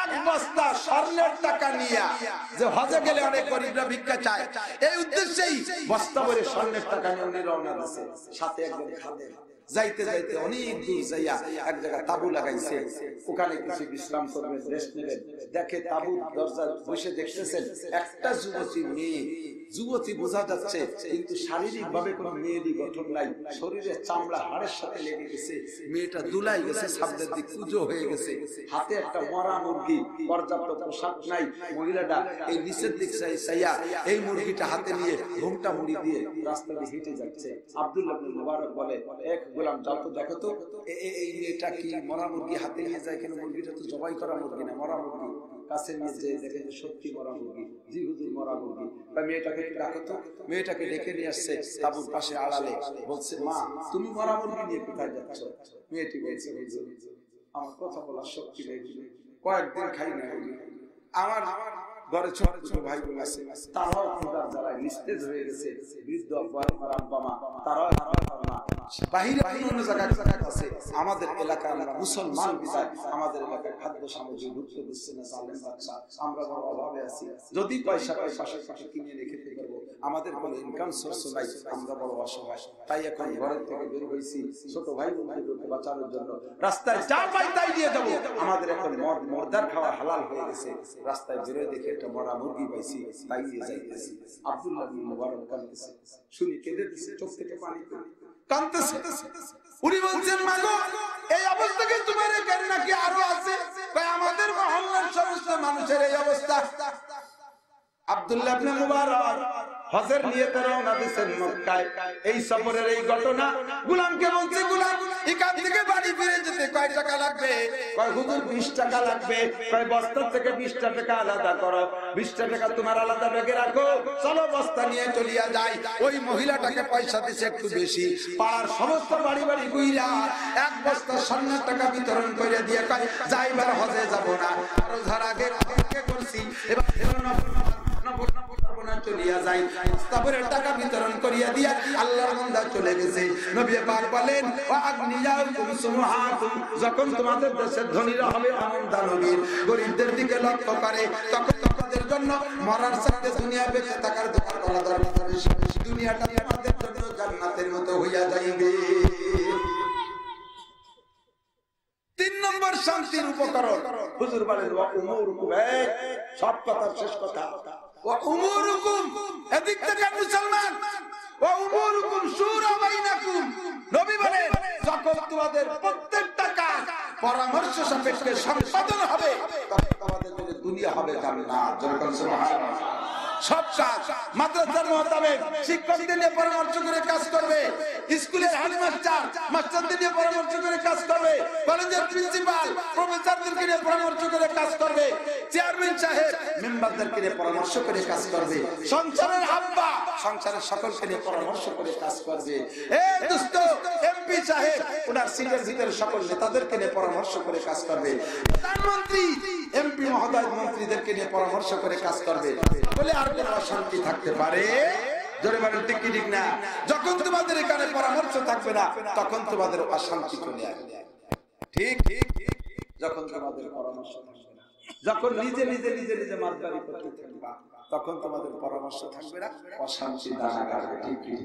এক বস্তা স্বর্ণের টাকা নিয়ে যে হজে গেলে অনেক গরিবরা ভিক্ষা চায়, এই উদ্দেশ্যেই বস্তা ভরে স্বর্ণের টাকা নিয়ে উনি রওনা দিয়েছে। সাথে একজন খাদেম। যাইতে যাইতে অনেক দূর যাইয়া এক জায়গায় তাবু লাগাইছে, ওখানে কিছু বিশ্রাম করবেন, রেস্ট নেবেন। দেখে তাবুর দরজা বসে দেখতেছেন একটা যুবতী মেয়ে। যুবতী বোঝা যাচ্ছে কিন্তু শারীরিক ভাবে কোন মেয়েরই গঠন নাই, শরীরের চামড়া হাড়ের সাথে লেগে গেছে, মেয়েটা দুলাই গেছে, সামনের দিক কুজো হয়ে গেছে, হাতে একটা মরা মুরগি, পর্যাপ্ত পোশাক নাই। মহিলাটা এই নিচের দিক চাইয়া এই মুরগিটা হাতে নিয়ে ঘুমটা মুড়ি দিয়ে রাস্তা দিয়ে হেঁটে যাচ্ছে। আব্দুল্লাহ ইবনে মুবারক বলে, এক গোলাম যাও তো দেখো তো এই মেয়েটা কি মরা মুরগি হাতে নিয়ে যায় কেন? মুরগিটা তো জবাই করা মুরগি না, মরা মুরগি। কাছে নিয়ে যে দেখে যে সত্যি মরা মুরগি। জি হুজুর মরা মুরগি। মেয়েটাকে একটু ডাকো তো। মেয়েটাকে ডেকে নিয়ে আসছে তাবুর পাশে আড়ালে, বলছে মা তুমি মরা মুরগি নিয়ে কোথায় যাচ্ছ? মেয়েটি বলছে হুজুর আমার কথা বলার শক্তি নেই, কয়েকদিন খাই না, আমার ঘরে ছোট ছোট ভাই বোন আছে, তারাও ক্ষুধার জ্বালায় নিস্তেজ হয়ে গেছে। বৃদ্ধ আব্বা মা তারাও না, বাহিরে অন্য জায়গায় আছে। আমাদের এলাকায় আমরা মুসলমান বিদায় আমাদের এলাকায় খাদ্য সামগ্রী ঢুকতে দিচ্ছে না, চালেন বাচ্চা, আমরা বড় অভাবে আছি। যদি পয়সা পাশে কিনে রেখে দিতে পারবো, আমাদের কোনো ইনকাম সোর্স নাই, আমরা বড় অসহায়। তাই এখন ঘরের থেকে বের হয়েছি ছোট ভাই বোনকে বাঁচানোর জন্য। রাস্তায় যা পাই তাই দিয়ে যাবো। আমাদের এখন মর্দার খাওয়া হালাল হয়ে গেছে। রাস্তায় বেরোয় দেখে একটা মরা মুরগি পাইছি, তাই দিয়ে যাইতেছি। আব্দুল্লাহ বিন মুবারক কাঁদতেছে, শুনি কেঁদে দিচ্ছে, চোখ থেকে পানি কাঁদতেছে। উনি বলছেন, মাগো এই অবস্থা কি তোমার এখানে নাকি আরো আছে? আমাদের মহল্লার সমস্ত মানুষের এই অবস্থা। আব্দুল্লাহ ইবনে মুবারক হজের নিয়তে রওনা দিয়েছেন মক্কায়। এই সফরের এই ঘটনা গোলামকে বলছে, গোলাম এখান থেকে বাড়ি ফিরে যেতে কয় টাকা লাগবে? কয় হুজুর 20 টাকা লাগবে। কয় বস্তা থেকে 20 টাকা আলাদা করো, 20 টাকা তোমার আলাদা ব্যাগে রাখো, চলো বস্তা নিয়ে চলিয়া যাই। ওই মহিলাটাকে পয়সা দিছে একটু বেশি, পাড়ার সমস্ত বাড়ি বাড়ি ঘুইরা 1 বস্তা স্বর্ণের টাকা বিতরণ করে দিয়ে কয় যাইবার হজে যাব না, আরো ধর আগে করছি, এবার চলিয়া যাই। তারপরের টাকা বিতরণ করিয়া দিয়া আল্লাহর বান্দা চলে গেছে। নবী পাক বলেন, ওয়া আগনিয়াকুম সুমহাতুম, যখন তোমাদের দেশের ধনীরা হবে এমন দানবীর, গরিবদের দিকে লক্ষ্য করে, তখন তোমাদের জন্য মরার সাথে দুনিয়া বেঁচে থাকার দোয়া করা দরকার। দুনিয়াটা তোমাদের জন্য জান্নাতের মতো হইয়া যাইবে। 3 নম্বর শান্তির উপকরণ হুজুর বলেন, ওয়া উমুরুকুম, সব কথার শেষ কথা, ওয়া উমুরুকুম, এদিক থেকে মুসলমান, ওয়া উমুরুকুম শুরা বাইনাকুম। নবী বলেন, যখন তোমাদের প্রত্যেকটা কাজ পরামর্শ সাপেক্ষে সম্পাদন হবে, তখন তোমাদের জন্য দুনিয়া হবে জান্নাত। যখন সুবহানাল্লাহ, সব কাজ মাদ্রাসার মোতাবেক শিক্ষকদের নিয়ে পরামর্শ করে কাজ করবে, স্কুলের হেডমাস্টার মাস্টারদের নিয়ে পরামর্শ করে কাজ করবে, কলেজের প্রিন্সিপাল প্রফেসরদেরকে নিয়ে পরামর্শ করে কাজ করবে, চেয়ারম্যান সাহেব মেম্বারদেরকে নিয়ে পরামর্শ করে কাজ করবে, সংসারের আব্বা সংসারের সকলকে নিয়ে পরামর্শ করে কাজ করবে। এই দোস্ত এমপি সাহেব ওনার সিটের ভিতরে সকল নেতাদেরকে নিয়ে পরামর্শ করে কাজ করবে, প্রধানমন্ত্রী এমপি মহোদয় মন্ত্রীদেরকে নিয়ে পরামর্শ করে কাজ করবে। বলে আর কোনো অশান্তি থাকতে পারে? জোরে বলেন ঠিক কি ঠিক না? যখন তোমাদের এখানে পরামর্শ থাকবে না, তখন তোমাদের অশান্তি চলে আসবে। ঠিক ঠিক যখন তোমাদের পরামর্শ থাকবে না, যখন নিজে মাতবাড়ি করতে থাকবা, তখন তোমাদের পরামর্শ থাকবে না, অশান্তি দানা গাড়বে। ঠিক ঠিক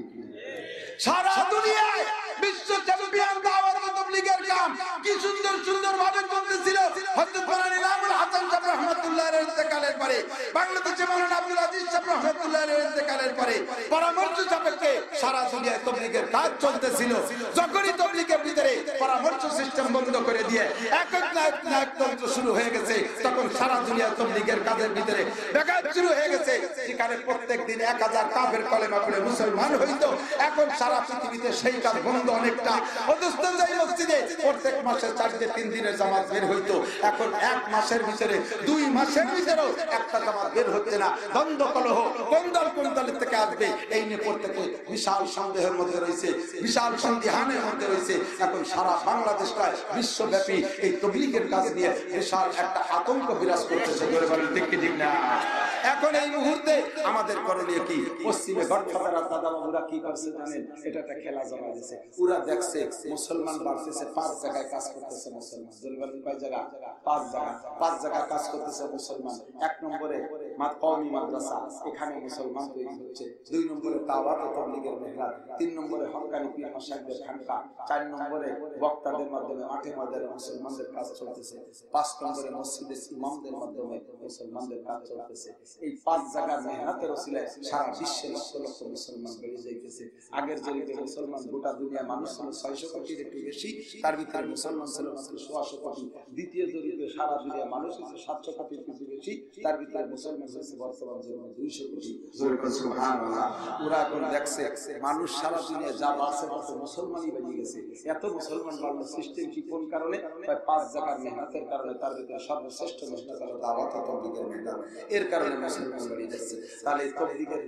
সারা দুনিয়ায় বিশ্ব চ্যাম্পিয়ন দাওয়াত ও তাবলীগের কাম কি সুন্দর সুন্দর ভাবে চলতেছিল। হযরত মাওলানা ইমামুল হাসান সাহেব রাহমাতুল্লাহ আলাইহির ইন্তেকালের পরে, বাংলাদেশে মাওলানা আব্দুল আজিজ সাহেব রাহমাতুল্লাহ আলাইহির ইন্তেকালের পরে পরামর্শ সাপেক্ষে সারা দুনিয়ায় তাবলীগের কাজ চলতেছিল। যখনই তাবলীগের ভিতরে পরামর্শ সিস্টেম বন্ধ করে দিয়ে একক নায়কতন্ত্র শুরু হয়ে গেছে, তখন সারা দুনিয়ায় তাবলীগের কাজের ভিতরে ব্যাঘাত শুরু হয়ে গেছে। যেখানে প্রত্যেকদিন 1000 কাফের কলেমা পড়ে মুসলমান হইতো, এখন সারা পৃথিবীতে সেই কাজ বন্ধ অনেকটা। অদুস্তান যাই মসজিদে প্রত্যেক মাসে 4-3 দিনের জামাত বের হইতো, এখন 1 মাসের ভিতরে 2 মাসের ভিতরেও একটা জামাত বের হচ্ছে না। দ্বন্দ্ব কলহ কোন দলের থেকে আসবে, এই নিয়ে প্রত্যেকে বিশাল সন্দেহের মধ্যে রয়েছে, বিশাল সন্দিহানের মধ্যে রয়েছে। এখন সারা বাংলাদেশটায় বিশ্বব্যাপী এই তাবলীগের কাজ নিয়ে বিশাল একটা আতঙ্ক বিরাজ করতেছে। ধরে বলেন ঠিক কি ঠিক না? এখন এই মুহূর্তে আমাদের করণীয় কি? পশ্চিমে গডফাদাররা দাদা বাবুরা কি করছে জানেন? এটা একটা খেলা জমা দিয়েছে। পুরা দেখছে মুসলমান বাড়তেছে, 5 জায়গায় কাজ করতেছে মুসলমান। বলবেন কয় জায়গা? 5 জায়গায় কাজ করতেছে মুসলমান। 1 নম্বরে কওমি মাদ্রাসা, এখানে মুসলমান তৈরি হচ্ছে। 2 নম্বরে দাওয়াত ও তাবলীগের মেহরাব, 3 নম্বরে হক্কানি পীর মাশায়েখদের খানকা, 4 নম্বরে বক্তাদের মাধ্যমে মাঠে ময়দানে মুসলমানদের কাজ চলতেছে, 5 নম্বরে মসজিদের ইমামদের মাধ্যমে মুসলমানদের কাজ চলতেছে। এই 5 জায়গার মেহনতের ওসিলায় সারা বিশ্বে লক্ষ লক্ষ মুসলমান বেড়ে যাইতেছে। আগের জরিপে মুসলমান গোটা দুনিয়া মানুষ ছিল 600 কোটির একটু বেশি, তার ভিতরে মুসলমান ছিল মাত্র 100 কোটি। দ্বিতীয় জরিপে সারা দুনিয়া মানুষ ছিল 700 কোটির কিছু বেশি, তার ভিতরে মুসলমান হয়েছে বর্তমান জরিপে 200 কোটি। সুবহানাল্লাহ। ওরা এখন দেখছে মানুষ সারা দুনিয়া যা বাড়ছে মুসলমানই বেড়ে গেছে। এত মুসলমান বাড়লো সিস্টেম কি কোন কারণে? 5 জায়গার মেহনতের কারণে। তার ভিতরে সর্বশ্রেষ্ঠ মেহনত হলো দাওয়াত ও তাবলীগের মেহনত। এর কারণে মুসলমান বেড়ে যাচ্ছে। তাহলে তবলিগের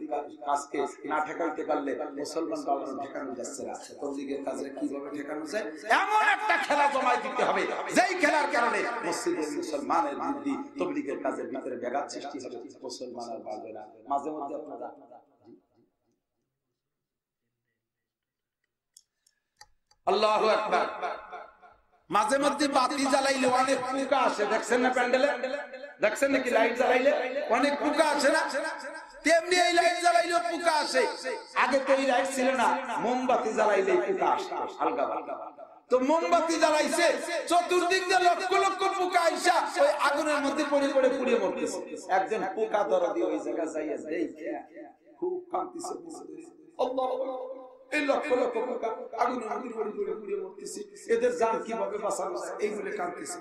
কাজকে না ঠেকাইতে পারলে মুসলমান বানানো ঠেকানো যাচ্ছে না। তবলিগের কাজে কিভাবে ঠেকানো যায়? এমন একটা খেলা জমাই দিতে হবে যেই খেলার কারণে মসজিদের মুসলমানের বৃদ্ধি, তবলিগের কাজের ভিতরে ব্যাঘাত সৃষ্টি হবে, মুসলমান আর বাড়বে না। মাঝে মধ্যে আপনারা আল্লাহু আকবার, মাঝে মধ্যে বাতি জ্বালাইলে অনেক পোকা আসে, দেখছেন না প্যান্ডেলে? দেখছেন নাকি লাইট জ্বালাইলে অনেক পোকা আসে না? তেমনি এই লাইট জ্বালাইলে পোকা আসে। আগে তো এই লাইট ছিল না, মোমবাতি জ্বালাইলে পোকা আসে হালকা হালকা। তো মোমবাতি জ্বালাইছে, চতুর্দিক দিয়ে লক্ষ লক্ষ পোকা আইসা ওই আগুনের মধ্যে পড়ে পড়ে পুড়ে মরতেছে। একজন পোকা দরদি ওই জায়গায় যাইয়া দেখে খুব কাঁদতেছে, এই লক্ষ লক্ষ পোকা আগুনের মধ্যে পড়ে পড়ে পুড়ে মরতেছে, এদের জান কিভাবে বাঁচানো যায় এইগুলো কাঁদতেছে।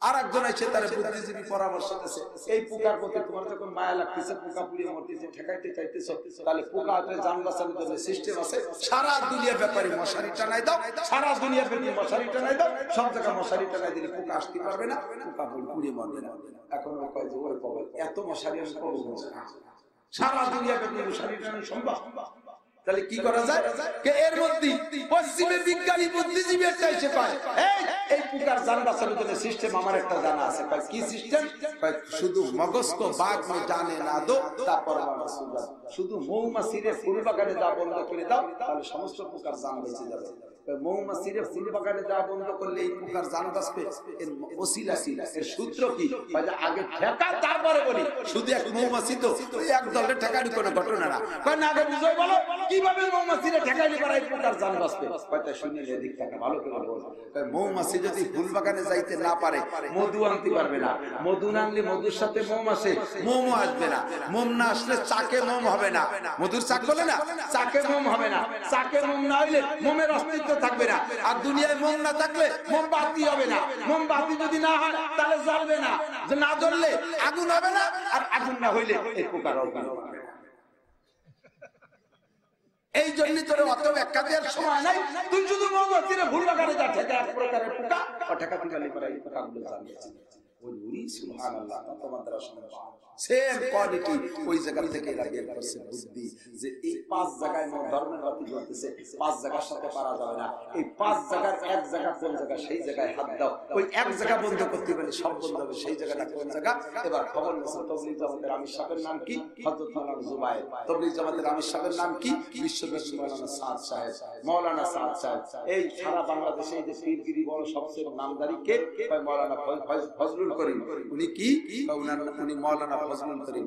আর একজন এসে তার বুদ্ধিজীবী পরামর্শ দিতেছে, এই পোকার প্রতি তোমার যখন মায়া লাগতেছে, পোকা পুড়িয়ে মরতেছে, ঠেকাইতে চাইতেছ, তাহলে পোকাতে জান বাঁচানোর জন্য সিস্টেম আছে। সারা দুনিয়া ব্যাপারে মশারি টানাই দাও, সারা দুনিয়া ব্যাপারে মশারি টানাই দাও, সব জায়গায় মশারি টানাই দিলে পোকা আসতে পারবে না, পোকা পুড়িয়ে মরবে না। এখন কয় যে ওরে পাবো এত মশারি আমি পাবো, সারা দুনিয়া ব্যাপারে মশারি টানাই সম্ভব? তাহলে কি করা যায়? এর মধ্যে পশ্চিমের বিজ্ঞানী বুদ্ধিজীবী একটা এসে পায়, এই পোকার জান বাঁচানোর জন্য সিস্টেম আমার একটা জানা আছে। কি সিস্টেম? শুধু মগজক বাঘ মে জানে না দো, তারপর শুধু মৌমাছিরে ফুল বাগানে যা বন্ধ করে দাও, তাহলে সমস্ত পোকার জান বেঁচে যাবে। মৌমাছিরে ফুল বাগানে যা বন্ধ করলে এই পোকার জান বাঁচবে। এর ওসিলা ছিল, এর সূত্র কি? আগে ঠেকা তারপরে বলি। শুধু এক মৌমাছি তো এক দলে ঠেকানি কোনো ঘটনা না, কারণ আগে বুঝাই বলো কিভাবে মৌমাছিরে ঠেকাইলে পারে পোকার জান বাঁচবে। কয়টা শুনিলে এদিক থেকে ভালো করে বল। মৌমাছি যদি ফুল বাগানে যাইতে না পারে, মধু আনতে পারবে না। মধু না আনলে মধুর সাথে মোম আসে, মোমও আসবে না। মোম না আসলে চাকে মোম হবে না। মধুর চাক বলে না, চাকে মোম হবে না। চাকে মোম না হইলে মোমের অস্তিত্ব থাকবে না। আর দুনিয়ায় মোম না থাকলে মোমবাতি হবে না। মোমবাতি যদি না হয় তাহলে জ্বলবে না, যে না জ্বললে আগুন হবে না, আর আগুন না হইলে এই পোকার হবে না। এই জন্য তোর অত ব্যাখ্যা দেওয়ার সময় নাই। তুই শুধু মৌমাছিরে ভুল বাগানে যা ঠেকা, এক প্রকারের পোকা ঠেকাতে গেলে পরে এই পোকাগুলো জানিয়েছে। ওই সুবহানাল্লাহ, তোমার দ্বারা সম্ভব। সেম কোয়ালিটি ওই জায়গা থেকে এরা বের করছে বুদ্ধি, যে এই 5 জায়গায় ধর্মের বাতি জ্বলতেছে, 5 জায়গার সাথে পারা যাবে না। এই 5 জায়গার এক জায়গা কোন জায়গা, সেই জায়গায় হাত দাও। ওই এক জায়গা বন্ধ করতে পারলে সব বন্ধ হবে, সেই জায়গাটা কোন জায়গা? এবার খবর নিয়েছে তবলিগ জামাতের আমির সাহেবের নাম কি? হযরত মাওলানা জুবায়ের। তবলিগ জামাতের আমির সাহেবের নাম কি? বিশ্বব্যাপী মাওলানা সাদ সাহেব। মাওলানা সাদ সাহেব এই সারা বাংলাদেশে এই যে পীরগিরি বড় সবচেয়ে নামদারি কে? মাওলানা ফজলুল করিম। উনি কি? উনি মাওলানা ফজলুল করিম।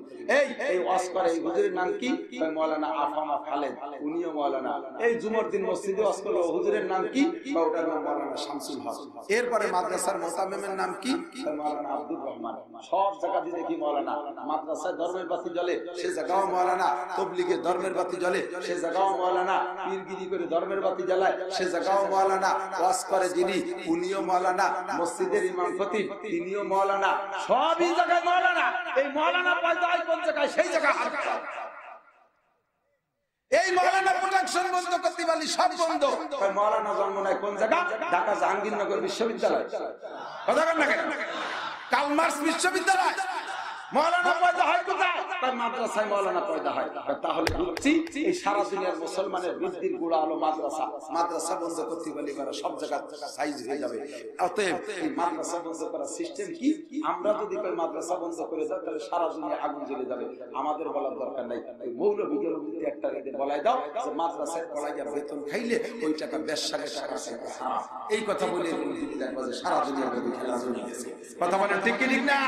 এই ওয়াজ করে এই হুজুরের নাম কি? মাওলানা আফামা খালেদ, উনিও মাওলানা। এই জুমার দিন মসজিদে ওয়াজ করে হুজুরের নাম কি? ওটার নাম মাওলানা শামসুল হক। এরপরে মাদ্রাসার মুতামিমের নাম কি? মাওলানা আব্দুর রহমান। সব জায়গাতে দেখি মাওলানা। মাদ্রাসায় ধর্মের বাতি জ্বলে, সে জায়গাও মাওলানা। তবলিগে ধর্মের বাতি জ্বলে, সে জায়গাও মাওলানা। পীরগিরি করে ধর্মের বাতি জ্বালায়, সে জায়গাও মাওলানা। ওয়াজ করে যিনি, উনিও মাওলানা। মসজিদের ইমাম খতিব, তিনিও মাওলানা। সবই জায়গায় মাওলানা। এই মাওলানা পয়দা হয় কোন জায়গায়, সেই জায়গায় হাত দাও। এই মাওলানা প্রোটেকশন বন্ধ করতে পারলি সব বন্ধ। মাওলানা জন্ম নেয় কোন জায়গা? ঢাকা জাহাঙ্গীরনগর বিশ্ববিদ্যালয়। কথা বল না কেন? কার্ল মার্কস বিশ্ববিদ্যালয়। মাওলানা পয়দা হয় কোথায়? মাদ্রাসায় মাওলানা পয়দা হয়। তাহলে বুঝছি এই সারা দুনিয়ার মুসলমানের বৃদ্ধির গুড়া হলো মাদ্রাসা। মাদ্রাসা বন্ধ করতে পারলে সব জায়গা সাইজ হয়ে যাবে। অতএব এই মাদ্রাসা বন্ধ করার সিস্টেম কি? আমরা যদি মাদ্রাসা বন্ধ করে যাই তাহলে সারা দুনিয়া আগুন জ্বলে যাবে। আমাদের বলার দরকার নাই। মৌলবীদের একটা বলাই দাও যে মাদ্রাসায় পড়াইয়া বেতন খাইলে ওই টাকা ব্যবসাকে টাকা চাইতে হারাম। এই কথা বলে দেখবা যে সারা দুনিয়ার মধ্যে খেলা জমে গেছে। কথা বলে ঠিক কি ঠিক না?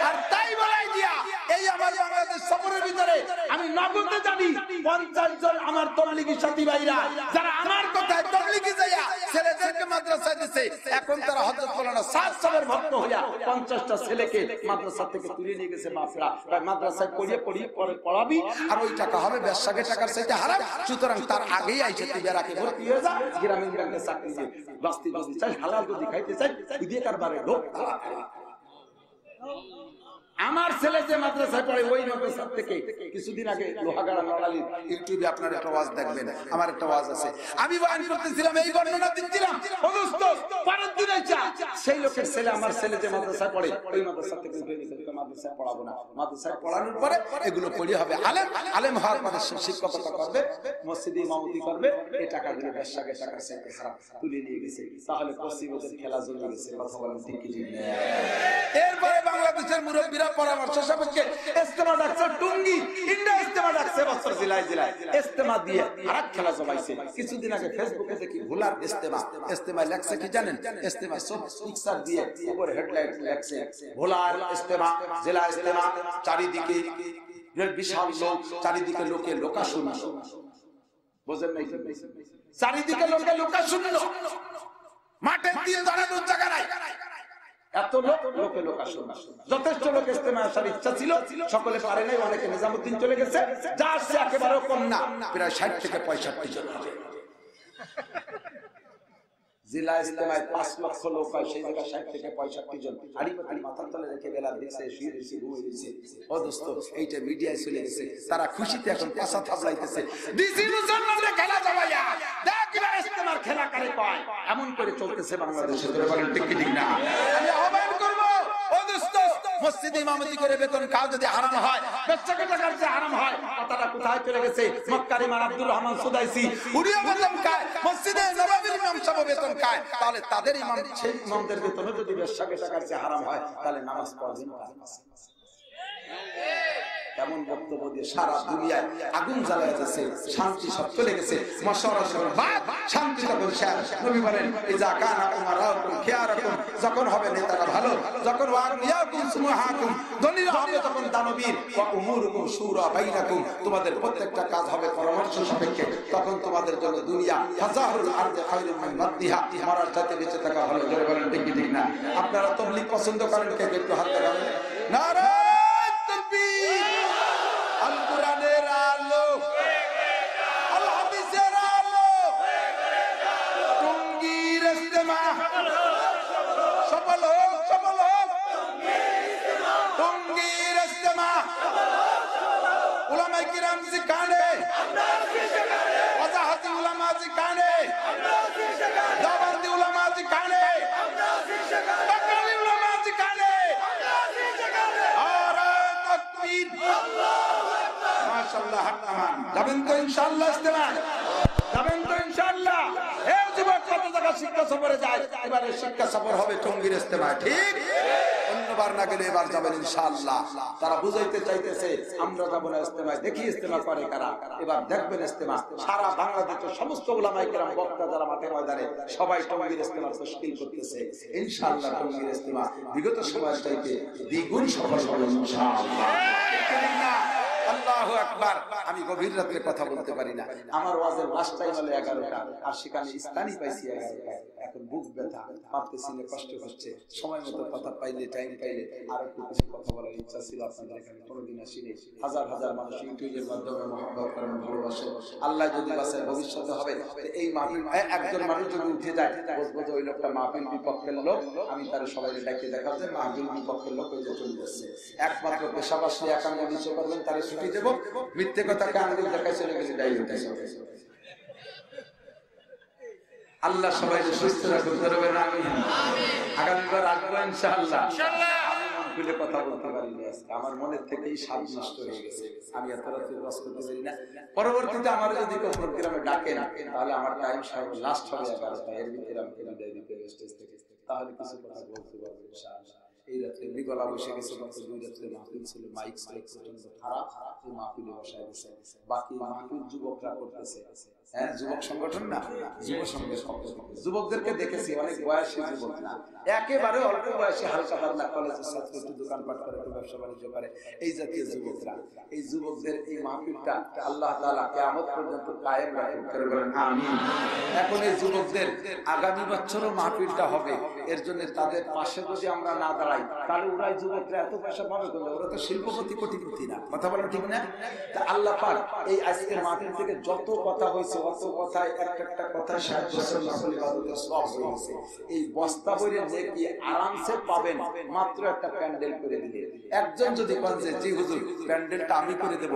আর তাই বলাই দিয়া এই আমার বাংলাদেশ সফরের ভিতরে আমি নগদে জানি 50 জন আমার তবলিগী সাথী ভাইরা যারা আমার কথায় তবলিগী যাইয়া ছেলেদেরকে মাদ্রাসায় দিয়েছে, এখন তারা হযরত মাওলানা সাদ সাহেবের ভক্ত হইয়া 50টা ছেলেকে মাদ্রাসা থেকে তুলে নিয়ে গেছে বাপরা। তাই মাদ্রাসায় পড়িয়ে পরে পড়াবি, আর ওই টাকা হবে ব্যবসাকে টাকার চাইতে হারাম। সুতরাং তার আগেই আইছে তুই বেরাকে ভর্তি হয়ে যা, গ্রামীণ ব্যাংকে চাকরি দিয়ে বাস্তি যদি চাই, হালাল যদি খাইতে চাই, দিয়ে কারবারে ঢোক। আমার ছেলে যে মাদ্রাসায় পড়ে ওই মাদ্রাসা থেকে কিছুদিন আগে লোহাগাড়া নড়ালি ইউটিউবে আপনার একটা ওয়াজ দেখবেন, আমার একটা ওয়াজ আছে, আমি বয়ান করতেছিলাম, এই বর্ণনা দিচ্ছিলাম, অদস্ত পরের দিন সেই লোকের ছেলে, আমার ছেলে যে মাদ্রাসায় পড়ে ওই মাদ্রাসা থেকে উঠে নিয়ে মাদ্রাসায় পড়াবো না, মাদ্রাসায় পড়ানোর পরে এগুলো পড়ে হবে আলেম, আলেম হওয়ার পরে শিক্ষকতা করবে, মসজিদে ইমামতি করবে, এই টাকাগুলো ব্যবসাকে টাকা সেটা খারাপ তুলে নিয়ে গেছে, তাহলে পশ্চিমবঙ্গের খেলা জমে গেছে। কথা বলেন ঠিক কি ঠিক না? এরপরে বাংলাদেশের মুরব্বীরা পরামর্শ সাপেক্ষে ইজতেমা ডাকছে, টুঙ্গি ইন্ডিয়া ইজতেমা ডাকছে, বছর জেলায় জেলায় ইজতেমা দিয়ে আরেক খেলা জমাইছে। কিছুদিন আগে ফেসবুকে দেখি ভোলার ইজতেমা, ইজতেমা লেখছে কি জানেন? ইজতেমা সব পিকচার দিয়ে উপরে হেডলাইন লেখছে ভোলার ইজতেমা, জেলা ইজতেমা, চারিদিকে বিশাল লোক, চারিদিকে লোকে লোকাশূন্য, বুঝেন নাই? চারিদিকে লোকে লোকাশূন্য, মাঠে দিয়ে দাঁড়ানোর জায়গা নাই, এত লোক, লোকে লোকাশূন্য। যথেষ্ট লোক ইজতেমা আসার ইচ্ছা ছিল, সকলে পারে নাই, অনেকে নিজামুদ্দিন চলে গেছে, যা আসছে একেবারে কম না, প্রায় 60 থেকে 65 জন হবে। জেলা ইজতেমায় 5 লক্ষ লোক হয়, সেই জায়গায় 60 থেকে 65 জন আড়িপাতি মাথার তলে রেখে বেলা দিচ্ছে, শুয়ে দিচ্ছে, ঘুমিয়ে দিচ্ছে। ও দোস্ত, এইটা মিডিয়ায় চলে গেছে, তারা খুশিতে এখন পাশা থাবলাইতেছে, ডিসি মুসলমানদের খেলা জমাইয়া দেখ কিভাবে ইজতেমার খেলা করে কয়, এমন করে চলতেছে বাংলাদেশে। তোরা বলেন ঠিক কি ঠিক না? আমি আহ্বান করব, ও দোস্ত, মসজিদে ইমামতি করে বেতন খাও যদি হারাম হয়, বেচাকে টাকার যে হারাম হয়, কথাটা কোথায় চলে গেছে? মক্কার ইমাম আব্দুর রহমান সুদাইসি উড়িয়া বেতন খায়, মসজিদে নববীর ইমাম সাহেব বেতন খায়, তাহলে তাদের ইমাম, সেই ইমামদের বেতন যদি বেচাকে টাকার যে হারাম হয়, তাহলে নামাজ পড়বেন কার কাছে? এমন বক্তব্য দিয়ে সারা দুনিয়ায় আগুন জ্বালায় যাচ্ছে, শান্তি সব চলে গেছে, মশওয়ারা বাদ, শান্তি তখন শেষ। নবী বলেন, ইজা কানা উমারাকুম খিয়ারাকুম, যখন হবে নেতারা ভালো, যখন ওয়াগনিয়াকুম সুমহাকুম, দলিল হবে তখন দানবীর, ওয়া উমুরুকুম শুরা বাইনাকুম, তোমাদের প্রত্যেকটা কাজ হবে পরামর্শ সাপেক্ষে, তখন তোমাদের জন্য দুনিয়া হাজারুল আরদি খায়রুম মিন মাদিহা, মরার চাইতে বেঁচে থাকা ভালো। জোরে বলেন ঠিক কি ঠিক না? আপনারা তাবলীগ পছন্দ করেন, কে একটু হাত দেখাবেন। নারে তাকবীর, আল কোরআনের আলো, আল হাদিসের আলো, টুঙ্গির ইজতেমা সফল হোক, সফল হোক, টুঙ্গির ইজতেমা, উলামায়ে কিরাম জিকানে, ওয়াজাহাতি উলামা জিকানে, দাওয়াতি উলামা জিকানে, বাকালি উলামা জিকানে, আরে তাকবীর, মাশাআল্লাহ, হাক্কামান। যাবেন তো ইনশাআল্লাহ ইজতেমা? যাবেন তো ইনশাআল্লাহ? এই যুবক কত জায়গা শিক্ষা সফরে যায়, এবারে শিক্ষা সফর হবে টঙ্গীর ইজতেমা, ঠিক? অন্যবার না গেলে এবার যাবেন ইনশাআল্লাহ। তারা বুঝাইতে চাইতেছে আমরা যাব না ইজতেমায়, দেখি ইজতেমা করে কারা। এবার দেখবেন ইজতেমা সারা বাংলাদেশের সমস্ত উলামায়ে কেরাম, বক্তা যারা মাঠে ময়দানে, সবাই টঙ্গীর ইজতেমার তশকিল করতেছে। ইনশাআল্লাহ টঙ্গীর ইজতেমা বিগত সময়ের চাইতে দ্বিগুণ সফল হবে ইনশাআল্লাহ। আল্লাহু আকবার। আমি গভীর রাতে কথা বলতে পারি না, আমার ওয়াজের লাস্ট টাইম হলো 11টা, আর সেখানে স্থানই পাইছি 11টা। এখন বুক ব্যথা, পারতেছি না, কষ্ট হচ্ছে। সময় মতো কথা পাইলে, টাইম পাইলে আর একটু কিছু কথা বলার ইচ্ছা ছিল আপনাদের এখানে, কোনোদিন আসিনি। হাজার হাজার মানুষ ইউটিউবের মাধ্যমে মহব্বত করেন, ভালোবাসে। আল্লাহ যদি বাঁচায় ভবিষ্যতে হবে এই মাহফিল, একজন মানুষ যদি উঠে যায়, বলবো যে ওই লোকটা মাহফিল বিপক্ষের লোক, আমি তার সবাই ডাকে দেখাবো যে মাহফিল বিপক্ষের লোক, ওই যে চলে যাচ্ছে। একমাত্র পেশাবাসী একাঙ্গ নিশ্চয় করবেন, তারা ছুটি দেব, মিথ্যে কথাকে আঙ্গুল দেখায় চলে গেলে ডাইরেক্ট। আল্লাহ সবাইকে সুস্থ রাখুন, করবেন আমিন। আগামীবার আসবো ইনশাআল্লাহ। আমি মন খুলে কথা বলতে পারি না, আমার মনের থেকেই স্বাদ নষ্ট হয়ে গেছে, আমি এত রাতে ওয়াজ করতে পারি না। পরবর্তীতে আমার যদি কেউ প্রোগ্রামে ডাকেন, তাহলে আমার টাইম লাস্ট হবে 11টা, এর ভিতরে আমি বিদায় দিতে স্টেজ থেকে, তাহলে কিছু কথা বলতে পারবো ইনশাআল্লাহ। এই রাত্রে গলা বসে গেছে, গত 2 রাত্রে মাহফিল ছিল, মাইক সাইক পর্যন্ত খারাপ, এই মাহফিলে বসায় দিছে। বাকি মাহফিল যুবকরা করতেছে, হ্যাঁ, যুবক সংগঠন না, যুব সংঘের যুবকদেরকে দেখেছি, অনেক বয়সী যুবক না, একেবারে অল্প বয়সী, হালকা পাতলা কলেজের ছাত্র, একটু দোকানপাট করে, একটু ব্যবসা বাণিজ্য করে, এই জাতীয় যুবকরা। এই যুবকদের এই মাহফিলটা আল্লাহ তাআলা কিয়ামত পর্যন্ত কায়েম রাখুন, করে বলেন আমিন। এখন এই যুবকদের আগামী বছরও মাহফিলটা হবে, এর জন্য তাদের পাশে যদি আমরা না দাঁড়াই তাহলে ওরাই যুবকরা এত পয়সা পাবে কোন? ওরা তো শিল্পপতি কোটিপতি না। কথা বলেন ঠিক না? তা আল্লাহ পাক এই আজকের মাহফিল থেকে যত কথা হয়েছে অত কথায় একটা কথা 60 বছর নফল ইবাদতের সওয়াব হয়েছে। এই বস্তা ভরে নেকি আরামসে পাবেন মাত্র একটা প্যান্ডেল করে দিলে। একজন যদি বলে যে জি হুজুর প্যান্ডেলটা আমি করে দেব,